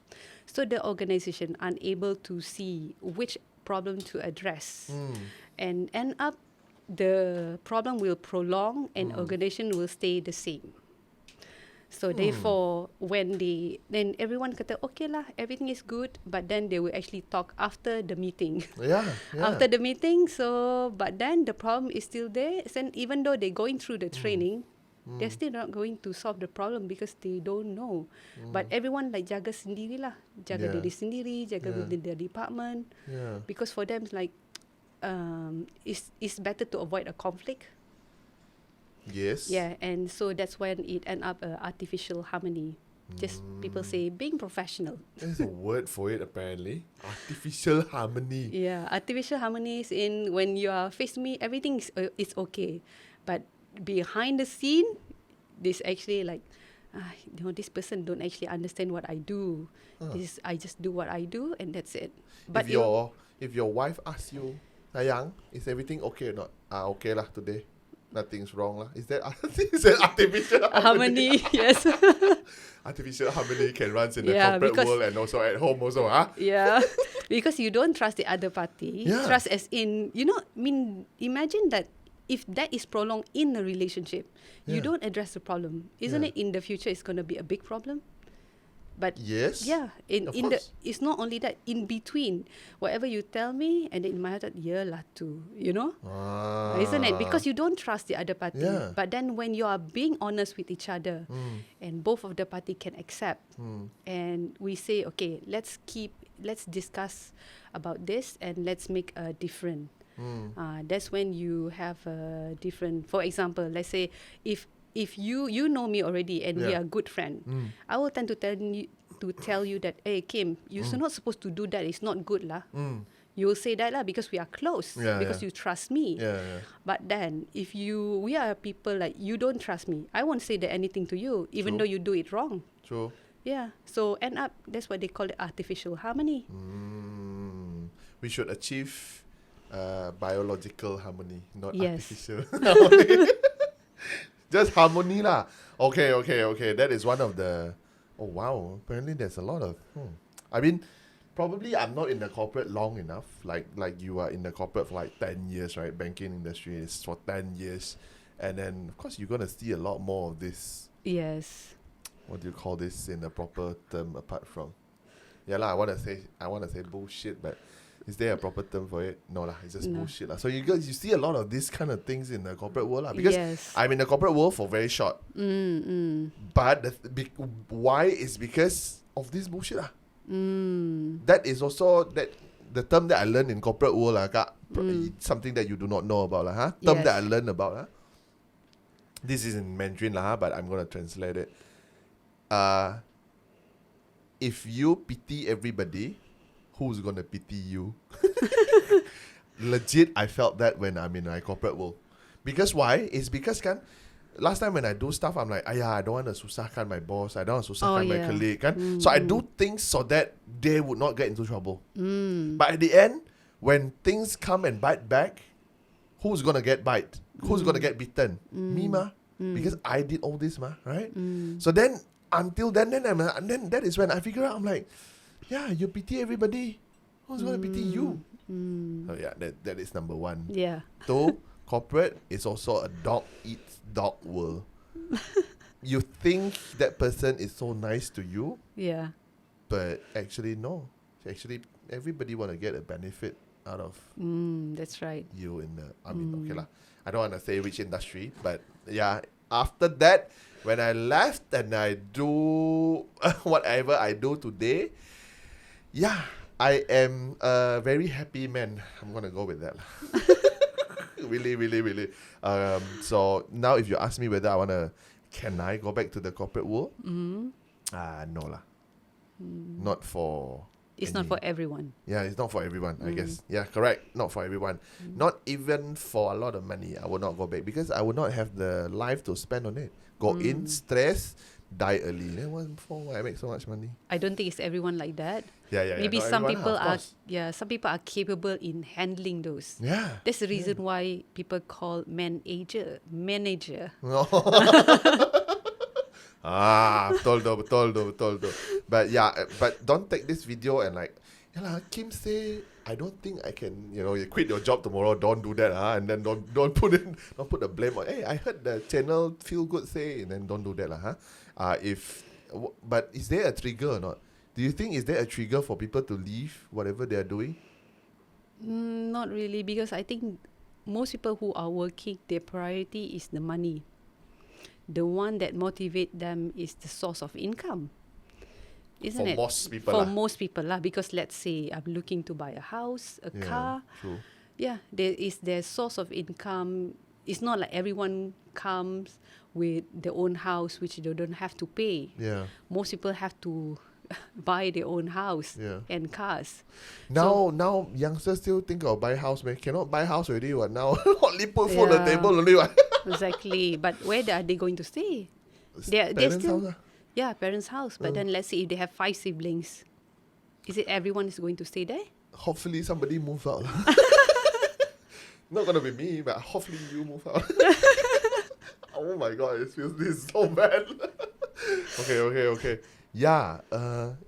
So the organization unable to see which problem to address, and end up the problem will prolong and organization will stay the same. So therefore, then everyone kata, okay lah, everything is good, but then they will actually talk after the meeting. Yeah. After the meeting, but then the problem is still there. And even though they're going through the training, they're still not going to solve the problem because they don't know. But everyone like jaga sendiri lah, jaga diri sendiri, jaga within their department. Yeah. Because for them, it's like, it's better to avoid a conflict. Yes. Yeah, and so that's when it end up artificial harmony. Just people say being professional. There's a word for it apparently. Artificial harmony. Yeah, artificial harmony is in when you are facing me, everything is okay. But behind the scene, this actually like, this person don't actually understand what I do. I just do what I do, and that's it. But if your wife asks you, sayang, is everything okay or not? Okay lah today. Nothing's wrong lah. Is that artificial harmony? Yes. Artificial harmony can run in the corporate world and also at home also, huh? Yeah, because you don't trust the other party. Yeah. Trust as in, imagine that if that is prolonged in a relationship, you don't address the problem. Isn't it in the future it's going to be a big problem? But yes, it's not only that, in between whatever you tell me, and then in my heart, lah too, isn't it? Because you don't trust the other party. But then when you are being honest with each other, and both of the party can accept, and we say, okay, let's discuss about this and let's make a different. That's when you have a different. For example, let's say if you know me already and we are good friend, I will tend to tell you that, hey Kim, you're not supposed to do that. It's not good lah. You will say that lah because we are close, because you trust me. But then if we are people like you don't trust me, I won't say that anything to you, even though you do it wrong. True. Yeah. So end up, that's what they call it, artificial harmony. We should achieve biological harmony, not artificial. Just harmony lah. Okay. That is one of the. Oh wow! Apparently, there's a lot of. I mean, probably I'm not in the corporate long enough. Like you are in the corporate for like 10 years, right? Banking industry is for 10 years, and then of course you're gonna see a lot more of this. Yes. What do you call this in a proper term apart from? Yeah lah. I wanna say bullshit, but. Is there a proper term for it? No lah, it's just bullshit lah. So you see a lot of these kind of things in the corporate world lah. Because I'm in the corporate world for very short. But why is because of this bullshit lah. That is also the term that I learned in corporate world lah, Kak. Something that you do not know about lah, huh? Term that I learned about lah. This is in Mandarin lah, but I'm gonna translate it. If you pity everybody, who's gonna pity you? Legit, I felt that when I'm in my corporate world. Because why? It's because last time when I do stuff, I'm like, I don't want to susahkan my boss. I don't want to susahkan my colleague. So I do things so that they would not get into trouble. But at the end, when things come and bite back, who's gonna get bite? Who's gonna get beaten? Me ma. Because I did all this ma, right? So then, until then that is when I figure out, I'm like, yeah, you pity everybody. Who's going to pity you? So yeah, that is number one. Yeah. 2, corporate is also a dog eats dog world. You think that person is so nice to you. Yeah. But actually, no. Actually, everybody want to get a benefit out of that's right. You in the, okay lah. I don't want to say which industry, but yeah, after that, when I left and I do whatever I do today, yeah, I am a very happy man. I'm going to go with that. Really. So now if you ask me whether can I go back to the corporate world? No lah. Not for... It's not for everyone. Yeah, it's not for everyone, I guess. Yeah, correct. Not for everyone. Not even for a lot of money, I will not go back because I will not have the life to spend on it. Go in, stress, die early. Then why I make so much money? I don't think it's everyone like that. Yeah. Maybe some people some people are capable in handling those. Yeah. That's the reason why people call manager. Betul. But yeah, but don't take this video and like, Kim say, I don't think I can, you quit your job tomorrow, don't do that, and then don't put the blame on, hey, I heard the channel Feel Good say, and then don't do that, but is there a trigger or not? Do you think is there a trigger for people to leave whatever they are doing? Not really, because I think most people who are working, their priority is the money. The one that motivate them is the source of income. Isn't it? For most people lah, because let's say I'm looking to buy a house, a car. True. Yeah, there is their source of income. It's not like everyone comes with their own house, which they don't have to pay. Yeah. Most people have to buy their own house and cars. Now youngsters still think of buy house, man. Cannot buy house already. What now? Only put food on the table only. What? Exactly. But where are they going to stay? They're Parents' still, house, yeah, parents' house. But then let's say if they have 5 siblings, is it everyone is going to stay there? Hopefully somebody moves out. Not gonna be me, but hopefully you move out. Oh my god, it feels this is so bad. Okay. Yeah,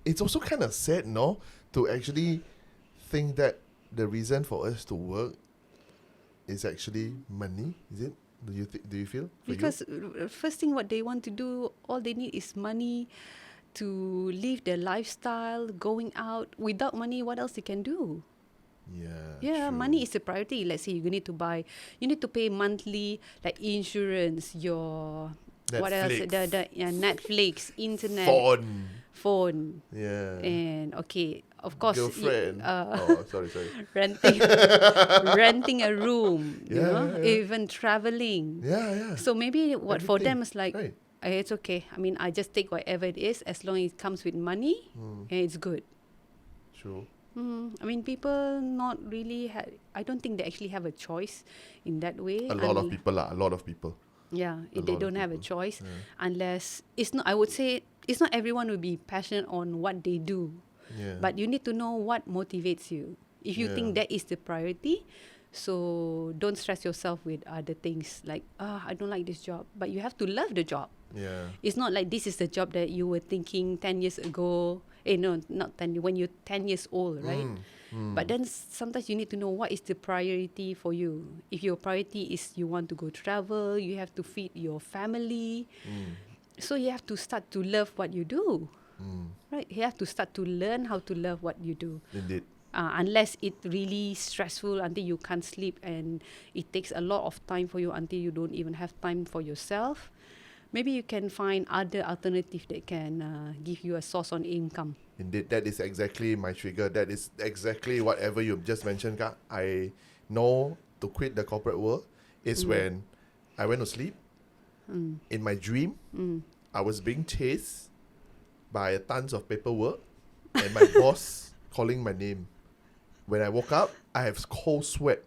it's also kind of sad, no, to actually think that the reason for us to work is actually money. Is it? Do you feel? For Because first thing what they want to do, all they need is money to live their lifestyle, going out. Without money, what else they can do? you? Yeah, True. money is a priority. Let's say you need to pay monthly, like insurance, your what else? Netflix. The Netflix, internet, phone, Yeah. and okay, of course, Girlfriend. Sorry. renting renting a room, Yeah. even traveling. Yeah. So maybe what for them Everything. is like, Right. it's okay. I mean, I just take whatever it is as long as it comes with money, and it's good. True. I mean, people not really. I don't think they actually have a choice in that way. A lot of people. Yeah, A if they lot of don't have a people. choice, Yeah. unless it's not. I would say it's not everyone will be passionate on what they do, Yeah. but you need to know what motivates you. If you think Yeah. that is the priority, so don't stress yourself with other things like I don't like this job, but you have to love the job. Yeah. It's not like this is the job that you were thinking 10 years ago. No, not 10, when you're 10 years old, right? But then sometimes you need to know what is the priority for you. If your priority is you want to go travel, you have to feed your family. So you have to start to love what you do, right? You have to start to learn how to love what you do. Indeed. Unless it really stressful until you can't sleep and it takes a lot of time for you until you don't even have time for yourself. Maybe you can find other alternative that can give you a source on income. Indeed, that is exactly my trigger. That is exactly whatever you just mentioned, Kak. I know to quit the corporate world is when I went to sleep. In my dream, I was being chased by tons of paperwork and my boss calling my name. When I woke up, I have cold sweat.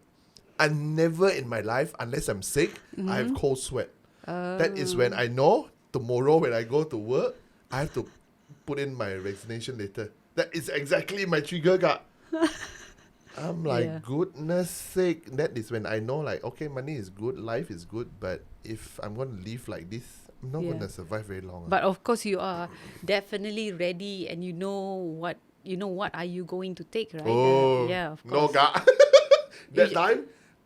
I never in my life, unless I'm sick, I have cold sweat. That is when I know tomorrow when I go to work, I have to put in my resignation letter. That is exactly my trigger, Kak. I'm like, Yeah. goodness sake. That is when I know, like, okay, money is good, life is good, but if I'm going to live like this, I'm not going to survive very long. But of course, you are definitely ready, and you know what are you going to take, right? Yeah, of no, course. Kak. That You- time,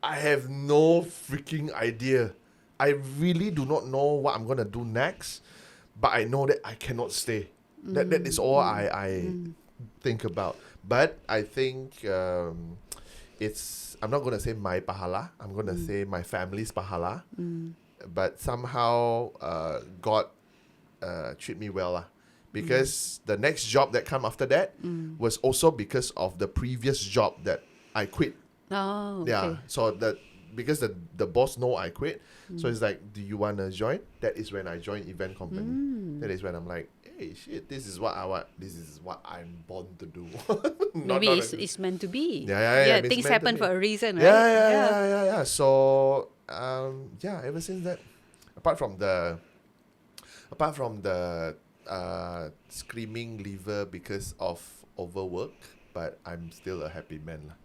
I have no freaking idea. I really do not know what I'm going to do next, but I know that I cannot stay. That is all I think about. But I think I'm not going to say my pahala. I'm going to say my family's pahala. But somehow God treat me well. Because the next job that come after that was also because of the previous job that I quit. Oh, okay. Yeah. So because the boss know I quit, so it's like, do you wanna join? That is when I joined event company. That is when I'm like, hey, shit, this is what I want. This is what I'm born to do. Maybe it's meant to be. Yeah, it's Things meant to happen be. for a reason, right? Yeah. So ever since that, apart from the screaming liver because of overwork, but I'm still a happy man lah.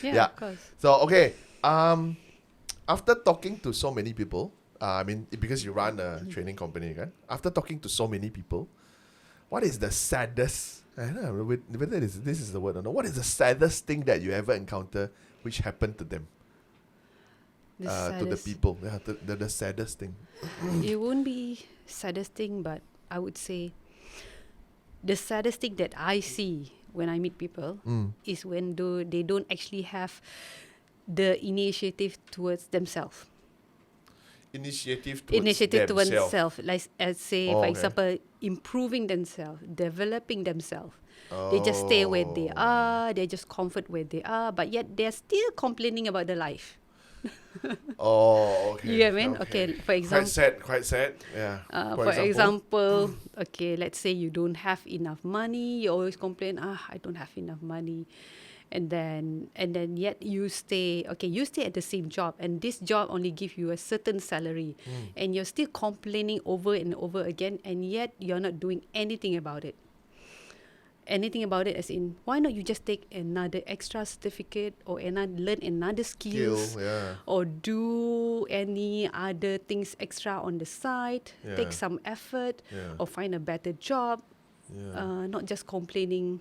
Yeah, of course. So okay, after talking to so many people, I mean, because you run a training company, right? After talking to so many people, what is the saddest? I don't know whether this is the word or not. What is the saddest thing that you ever encounter which happened to them? To the saddest- people, yeah, the saddest thing. It won't be saddest thing, but I would say the saddest thing that I see when I meet people is when they don't actually have the initiative towards themselves. Initiative Towards themselves. self, like say Oh, for okay. example, improving themselves, developing themselves. They just stay where they are. They just comfort where they are, but yet they're still complaining about the life. Oh, okay. You get what I mean? Okay, for example, Quite sad. Yeah. for example, okay, let's say you don't have enough money. You always complain, I don't have enough money. and then yet you stay at the same job, and this job only give you a certain salary, and you're still complaining over and over again, and yet you're not doing anything about it. As in, why not you just take another extra certificate, or learn another skills, or do any other things extra on the side, take some effort, or find a better job, not just complaining,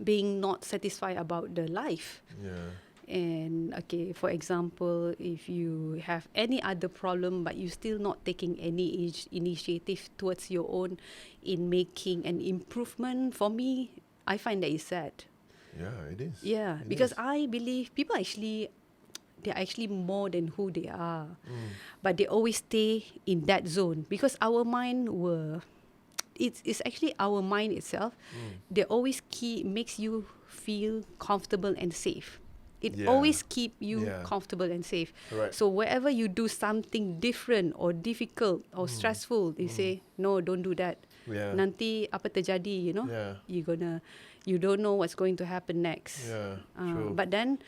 being not satisfied about the life. And for example, if you have any other problem but you still not taking any initiative towards your own in making an improvement, for me, I find that is sad. It is. Because I believe people they're actually more than who they are, but they always stay in that zone because our mind it's actually our mind itself. They always makes you feel comfortable and safe. It always keep you comfortable and safe. Correct. So wherever you do something different or difficult or stressful, they say, no, don't do that. Nanti apa terjadi, you don't know what's going to happen next. True. But then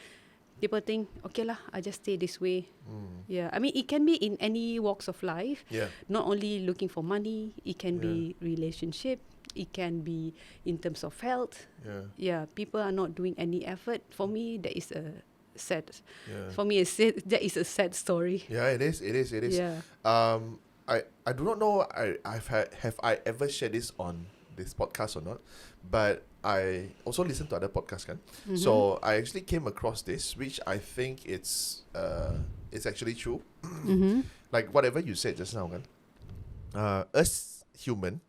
people think, okay lah, I just stay this way. I mean, it can be in any walks of life. Not only looking for money, it can be relationship. It can be in terms of health. People are not doing any effort. For me, that is a sad. For me, that is a sad story. It is. I do not know. Have I ever shared this on this podcast or not? But I also listen to other podcasts, kan? So I actually came across this, which I think it's actually true. Like whatever you said just now, kan? Us human,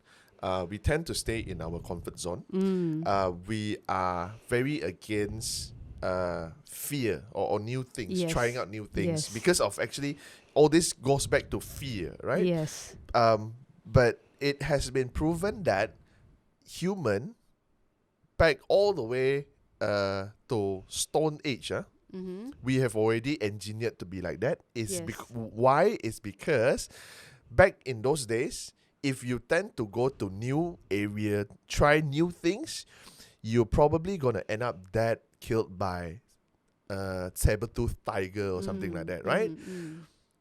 we tend to stay in our comfort zone. We are very against fear or new things, trying out new things, because of actually all this goes back to fear, right? But it has been proven that human, back all the way to Stone Age, we have already engineered to be like that. Why? It's because back in those days, if you tend to go to new area, try new things, you're probably gonna end up killed by a saber-toothed tiger or something like that, right?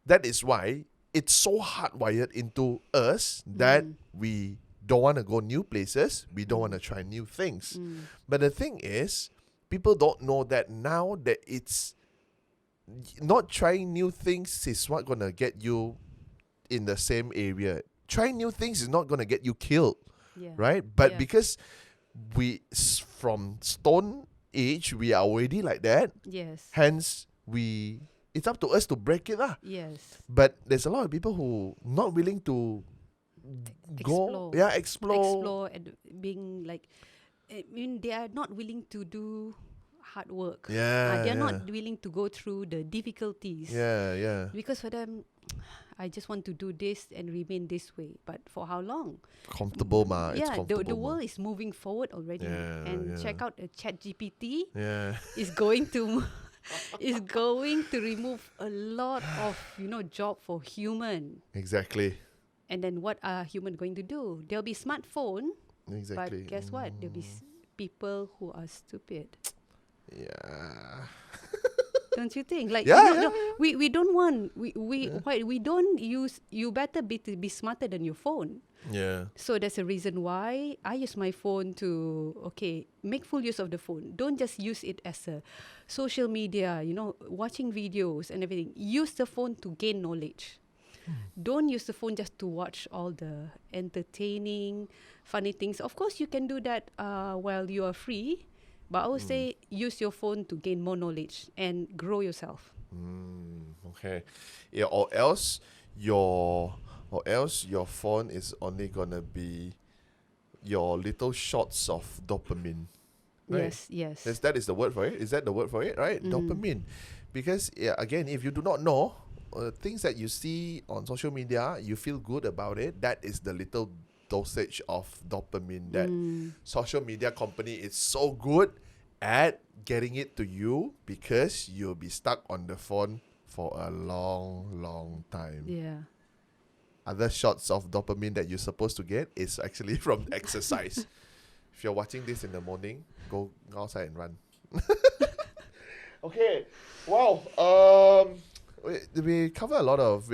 That is why it's so hardwired into us that we don't want to go new places, we don't want to try new things. But the thing is, people don't know that now, that it's not trying new things is what gonna get you in the same area. Trying new things is not going to get you killed, right? But because from Stone Age, we are already like that. Hence, it's up to us to break it lah. But there's a lot of people who not willing to explore and being like, I mean, they are not willing to do hard work. They are not willing to go through the difficulties. Because for them, I just want to do this and remain this way. But for how long? Comfortable, ma. It's comfortable. The world is moving forward already. Check out ChatGPT. Is going to remove a lot of job for human. Exactly. And then what are human going to do? There'll be smartphone. Exactly. But guess what? There'll be people who are stupid. Don't you think? Like, we don't want, we don't use, you better be smarter than your phone. So that's a reason why I use my phone to, make full use of the phone. Don't just use it as a social media, watching videos and everything. Use the phone to gain knowledge. Don't use the phone just to watch all the entertaining, funny things. Of course, you can do that while you are free. But I would say use your phone to gain more knowledge and grow yourself. Okay. Or else your phone is only gonna be your little shots of dopamine. Right? Yes. That is the word for it. Is that the word for it? Right? Dopamine. Because again, if you do not know things that you see on social media, you feel good about it. That is the little dosage of dopamine that social media company is so good at getting it to you, because you'll be stuck on the phone for a long time. Other shots of dopamine that you're supposed to get is actually from exercise. If you're watching this in the morning, go outside and run. Okay. Wow. We cover a lot of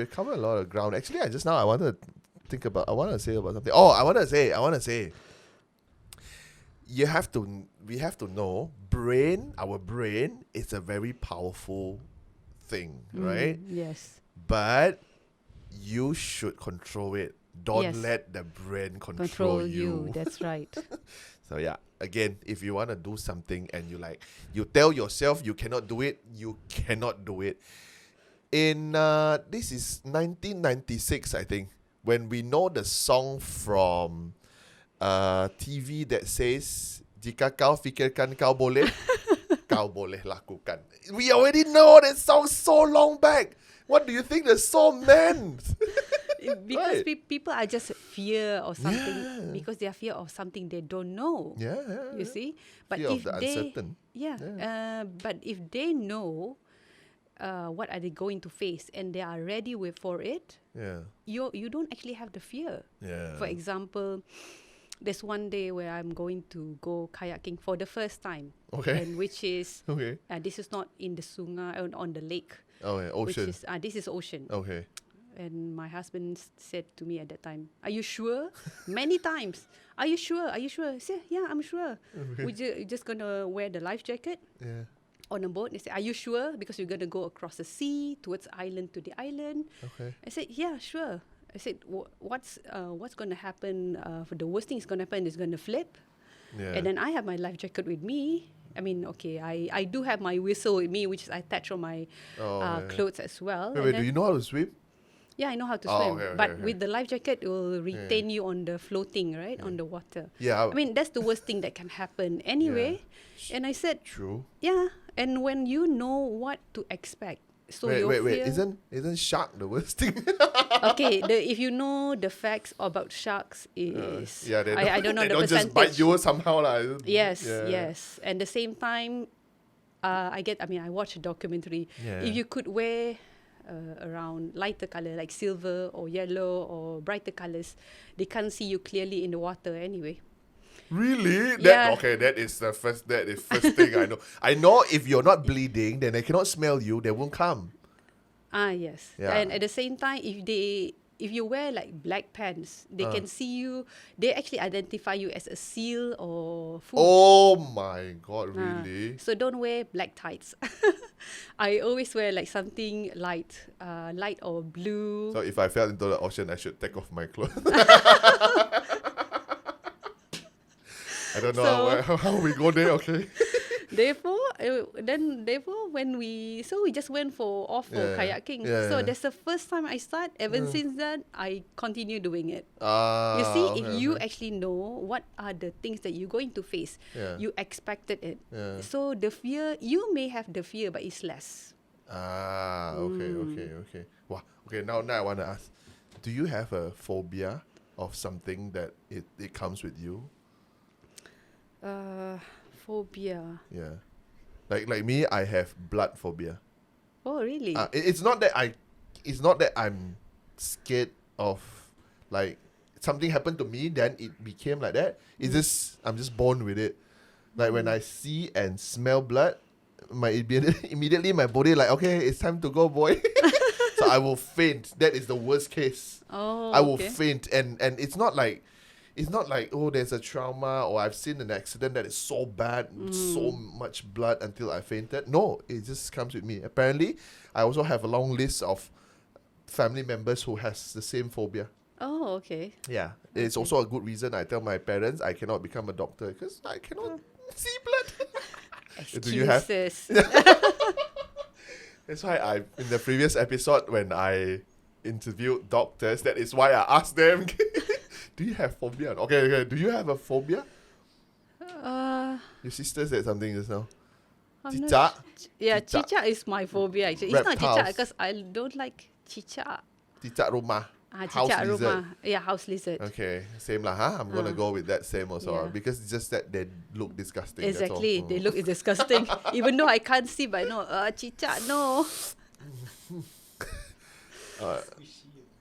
ground. Actually, I want to say about something. Oh, I want to say. We have to know our brain is a very powerful thing, right? Yes. But you should control it. Don't Yes. let the brain control Control you. you. That's right. So yeah, again, if you want to do something and you tell yourself you cannot do it, you cannot do it. In this is 1996, I think, when we know the song from TV that says jika kau fikirkan kau boleh, kau boleh lakukan. We already know that song so long back. What do you think the song meant? Because Right. people are just fear or something, Yeah. because they are fear of something they don't know. Yeah. You see, but Fear of if the uncertain. but if they know what are they going to face and they are ready for it, Yeah. you don't actually have the fear. Yeah. For example, there's one day where I'm going to go kayaking for the first time, Okay. and which is Okay. this is not in the sungai on the lake, Oh yeah. which Ocean. is this is ocean. Okay. And my husband said to me at that time, "Are you sure?" Many times. "Are you sure? Are you sure?" I said, "Yeah, I'm sure." Okay. We're just gonna wear the life jacket Yeah. on a boat. They said, "Are you sure?" Because we're gonna go across the sea towards island to the island. Okay. I said, "Yeah, sure." I said, what's gonna happen? For the worst thing is gonna happen is gonna flip. Yeah. And then I have my life jacket with me. I mean, okay, I do have my whistle with me, which is attached on my yeah. clothes as well. Wait, do you know how to swim? Yeah, I know how to Oh, swim. okay, But okay. with the life jacket, it will retain you on the floating, right? On the water. Yeah. I mean, that's the worst thing that can happen anyway. And I said, True. yeah. And when you know what to expect, so wait. fear, Isn't shark the worst thing? okay, if you know the facts about sharks is, Yeah. They I don't know they the don't just bite percentage. you somehow Yes, Yeah. yes. And the same time, I watch a documentary. Yeah. If you could wear around lighter color like silver or yellow or brighter colors, they can't see you clearly in the water anyway. Really? Yeah. That is first thing I know. I know if you're not bleeding, then they cannot smell you. They won't come. Yes. Yeah. And at the same time, if you wear like black pants, they can see you. They actually identify you as a seal or food. Oh my god! Really? So don't wear black tights. I always wear like something light or blue. So if I fell into the ocean, I should take off my clothes. I don't know how we go there. Okay. Therefore, when we just went for kayaking. Yeah, So yeah. that's the first time I start. Ever since then, I continue doing it. Ah. You see, if okay, you okay. actually know what are the things that you're going to face, Yeah. you expected it. Yeah. So the fear, you may have the fear, but it's less. Ah. Okay. Wow. Okay. Now I want to ask, do you have a phobia of something that it comes with you? Phobia. Yeah. Like me, I have blood phobia. Oh, really? It's not that I'm scared of like something happened to me, then it became like that. It's just I'm just born with it. Like when I see and smell blood, immediately my body like, okay, it's time to go, boy. So I will faint. That is the worst case. Oh, I will okay. faint, and it's not like oh, there's a trauma or I've seen an accident that is so bad, so much blood until I fainted. No, it just comes with me. Apparently, I also have a long list of family members who has the same phobia. Oh, okay. Yeah, it's also a good reason I tell my parents I cannot become a doctor because I cannot see blood. Excuses. Do you have? That's why in the previous episode when I interviewed doctors, that is why I asked them, do you have phobia? Okay, do you have a phobia? Your sister said something just now. I'm not Cicak? Yeah, Cicak. cicak is my phobia actually. It's not Reptiles. cicak because I don't like cicak. Cicak rumah. House Cicak lizard. rumah. Yeah, house lizard. Okay, same lah, huh? I'm gonna go with that same also. Yeah. Because it's just that they look disgusting. Exactly. That's all. They look disgusting. Even though I can't see, but no, cicak, no.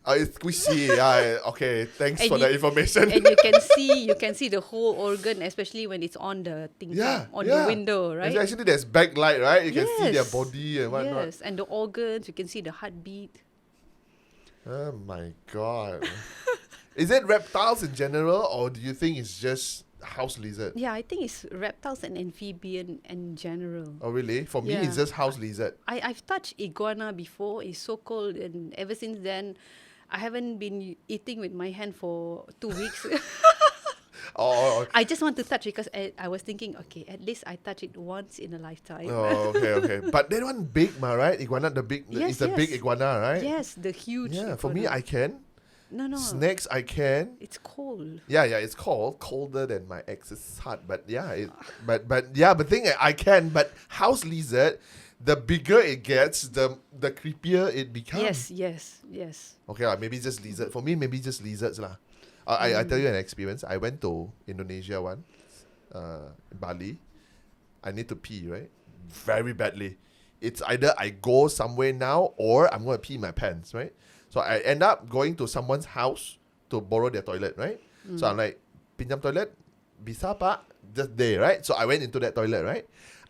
It's squishy. Yeah. Okay. Thanks And for the information. and you can see the whole organ, especially when it's on the tingkap, on the window, right? Actually, there's backlight, right? You can see their Yes. body and whatnot. Yes, and the organs, you can see the heartbeat. Oh my god. Is it reptiles in general, or do you think it's just house lizard? Yeah, I think it's reptiles and amphibian in general. Oh really? For me, Yeah. it's just house lizard. I've touched iguana before. It's so cold, and ever since then, I haven't been eating with my hand for 2 weeks. Oh, I just want to touch because I was thinking, okay, at least I touch it once in a lifetime. okay. But that one big, right? Iguana, Yes, it's a big iguana, right? Yes, the huge. Yeah, for me, iguana. I can. No. Snakes, I can. It's cold. Yeah, it's colder than my ex's heart, but yeah, but thing I can. But house lizard, the bigger it gets, the creepier it becomes. Yes. Okay, maybe just lizard. For me, maybe just lizards lah. I tell you an experience. I went to Indonesia once, Bali. I need to pee, right? Very badly. It's either I go somewhere now or I'm going to pee my pants, right? So I end up going to someone's house to borrow their toilet, right? So I'm like, pinjam toilet, bisa pak? Just there, right? So I went into that toilet, right?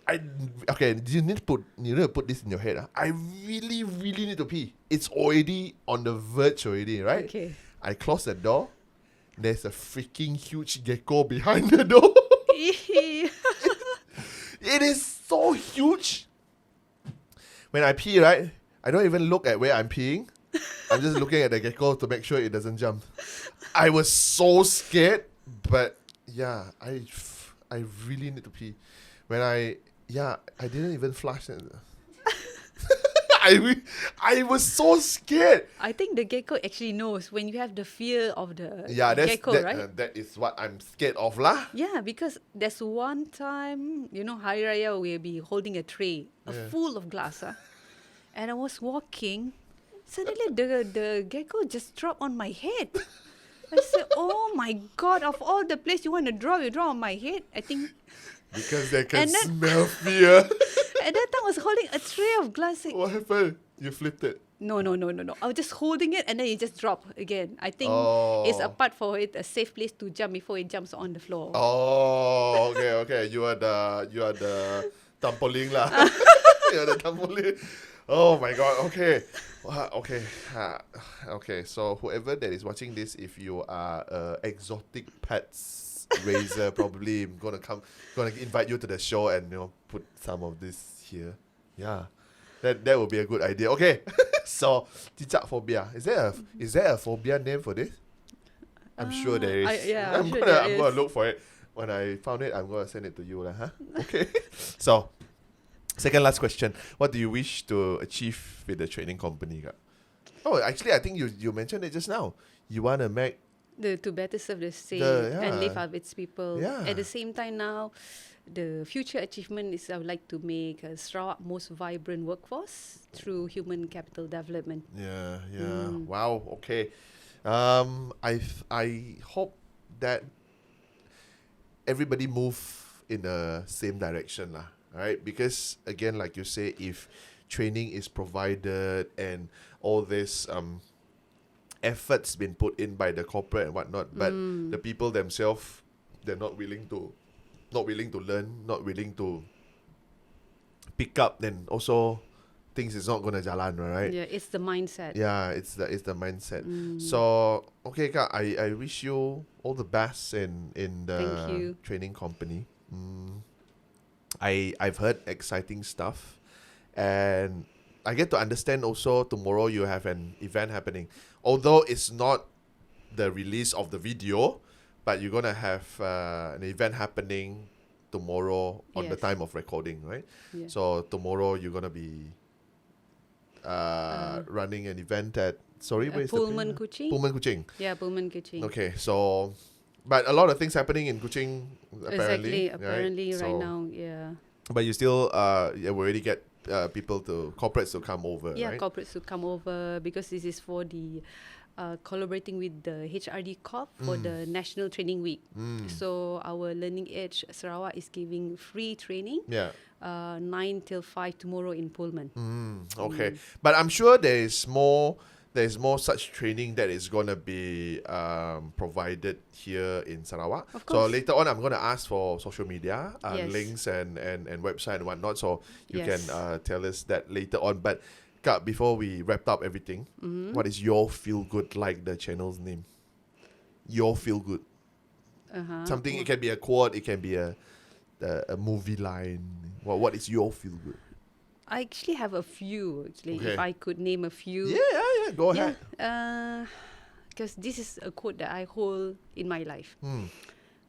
You need to put this in your head. I really, really need to pee. It's already on the verge already, right? Okay. I close the door. There's a freaking huge gecko behind the door. It is so huge. When I pee, right, I don't even look at where I'm peeing. I'm just looking at the gecko to make sure it doesn't jump. I was so scared, but yeah, I really need to pee. I didn't even flush it. I was so scared. I think the gecko actually knows when you have the fear of the gecko, right? That is what I'm scared of lah. Yeah, because there's one time, Hari Raya, we'll be holding a tray full of glass. And I was walking. Suddenly, the gecko just dropped on my head. I said, oh my God, of all the place you want to draw, you draw on my head. I think... Because they can smell fear. At that time, I was holding a tray of glass. What happened? You flipped it. No. I was just holding it and then it just dropped again. I think it's a part for it, a safe place to jump before it jumps on the floor. Oh, okay. You are the trampoline lah. You are the trampoline. Oh my God. Okay. Okay. So whoever that is watching this, if you are exotic pets raiser, probably I'm gonna invite you to the show and put some of this here. Yeah. That would be a good idea. Okay. So cicak phobia. Is there a phobia name for this? I'm sure there is. I'm gonna look for it. When I found it, I'm gonna send it to you lah. Okay. So second last question. What do you wish to achieve with the training company? Oh, actually I think you mentioned it just now. You wanna make to better serve the state and live up its people. Yeah. At the same time now, the future achievement is I would like to make Sarawak most vibrant workforce through human capital development. Yeah. Wow. Okay. I hope that everybody move in the same direction lah. Right? Because again, like you say, if training is provided and all this efforts been put in by the corporate and whatnot, but the people themselves, they're not willing to learn, not willing to pick up, then also things is not gonna jalan, right? Yeah, it's the mindset. Yeah, it's the mindset. So okay, Kak, I wish you all the best in the training company. I've heard exciting stuff, and I get to understand also tomorrow you have an event happening. Although it's not the release of the video, but you're going to have an event happening tomorrow on the time of recording, right? Yeah. So tomorrow you're going to be running an event at, where is Pullman the Kuching. Pullman Kuching. Yeah, Pullman Kuching. Okay, so, but a lot of things happening in Kuching apparently. Apparently right now, yeah. But you still, we already get corporates to come over, yeah, right? corporates to come over because this is for the collaborating with the HRD Corp for the National Training Week. So our Learning Edge Sarawak is giving free training. Yeah. 9 till 5 tomorrow in Pullman. Okay. But I'm sure there is more there's more such training that is going to be provided here in Sarawak. Of So course. later on, I'm going to ask for social media Yes. links and website and whatnot. So you Yes. can tell us that later on. But Kak, before we wrapped up everything, what is your feel good, like the channel's name? Your feel good. Something, it can be a quote, it can be a movie line. What is your feel good? I actually have a few, actually, Okay. if I could name a few. Yeah, go ahead. Because this is a quote that I hold in my life,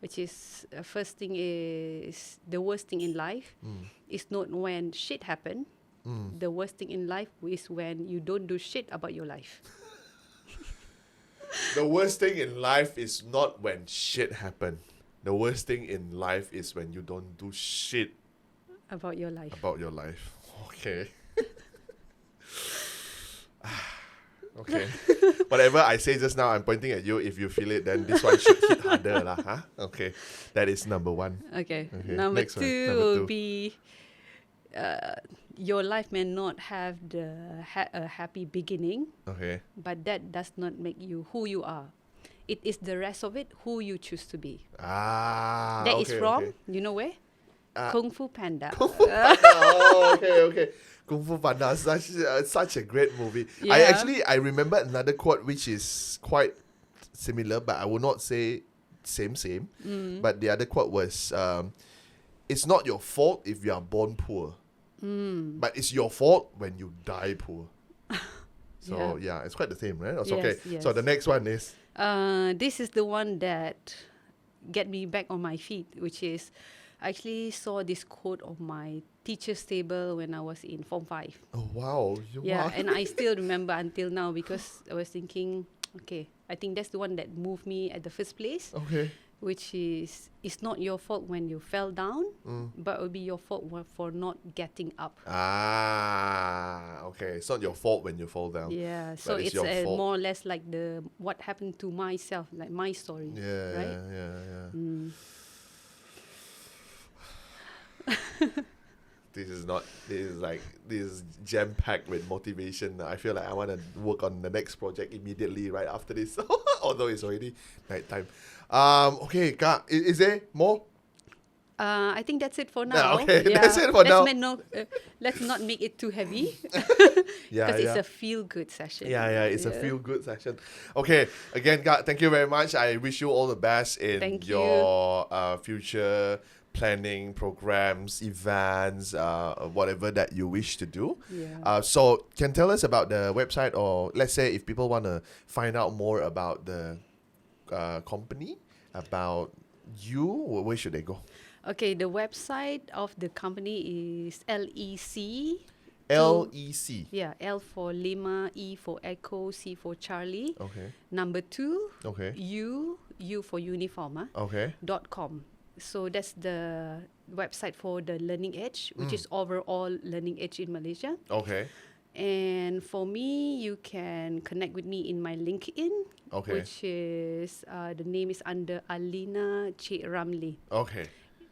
which is, first thing is, the worst thing in life is not when shit happen. The worst thing in life is when you don't do shit about your life. The worst thing in life is not when shit happen. The worst thing in life is when you don't do shit About your life. about your life. Okay. Okay. Whatever I say just now, I'm pointing at you. If you feel it, then this one should hit harder lah. Huh? Okay. That is number one. Okay. Okay, Number next one. two Number will two. be, your life may not have a happy beginning, Okay. but that does not make you who you are. It is the rest of it who you choose to be. Ah. That is okay, from, okay. you know where? Kung Fu Panda. Kung Fu Panda. Oh, okay. Kung Fu Panda, such a great movie. Yeah. I remember another quote which is quite similar, but I will not say same. But the other quote was, "It's not your fault if you are born poor, but it's your fault when you die poor." So yeah, it's quite the same, right? It's okay. Yes, So yes. the next one is, This is the one that get me back on my feet, which is, I actually saw this quote on my teacher's table when I was in Form 5. oh wow, Yeah, wow. and I still remember until now, because I was thinking, okay, I think that's the one that moved me at the first place, Okay. which is, it's not your fault when you fell down, but it will be your fault for not getting up. Ah, okay. It's not your fault when you fall down. Yeah, so it's it's your fault. more or less like what happened to myself, like my story. Yeah, right? yeah. This is jam packed with motivation. I feel like I want to work on the next project immediately right after this, although it's already night time. Okay, Kak, is there more? I think that's it for now. okay, that's it for now. Let's not make it too heavy, Yeah, because it's a feel-good session. Yeah, it's a feel-good session. Okay, again, Kak, thank you very much. I wish you all the best in Thank you. your future planning, programs, events, whatever that you wish to do. Yeah. So can tell us about the website, or let's say if people want to find out more about the company, about you, where should they go? Okay, the website of the company is LEC. LEC. Yeah, L for Lima, E for Echo, C for Charlie. Okay. Number 2, Okay. U for uniform, Okay. .com. So that's the website for the Learning Edge, which is overall Learning Edge in Malaysia. Okay. And for me, you can connect with me in my LinkedIn, Okay. which is, the name is under Aleena Cik Ramli. Okay.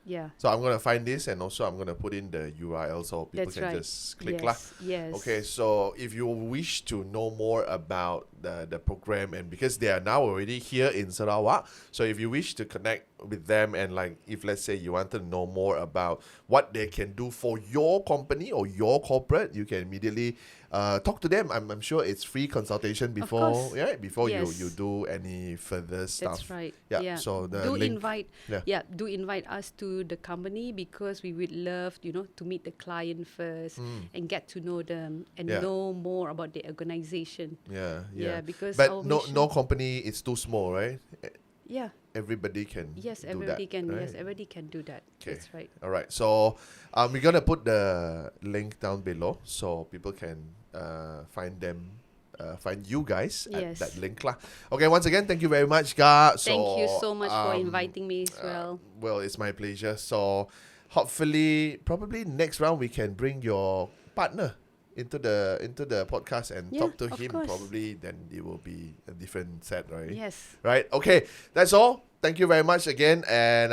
Yeah. So I'm gonna find this, and also I'm gonna put in the URL so people That's can right. just click Yes, lah. yes. Okay, so if you wish to know more about the program, and because they are now already here in Sarawak, so if you wish to connect with them, and like if let's say you want to know more about what they can do for your company or your corporate, you can immediately talk to them. I'm sure it's free consultation before Yes. you do any further stuff. That's right. Yeah. So the do link, invite yeah. do invite us to the company, because we would love, to meet the client first and get to know them and Yeah. know more about the organization. Yeah. Because But our no mission, company is too small, right? yeah. Everybody can Yes, do everybody that, can. right? Yes, everybody can do that. Okay. That's right. All right. So we're gonna put the link down below so people can find you guys Yes. at that link lah. Okay. Once again, thank you very much, Kak. Thank you so much for inviting me as well. Well, it's my pleasure. So hopefully, probably next round we can bring your partner into the podcast and Yeah, talk to of him. course. Probably then it will be a different set, right? Yes. Right. Okay. That's all. Thank you very much again, and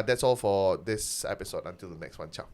that's all for this episode. Until the next one. Ciao.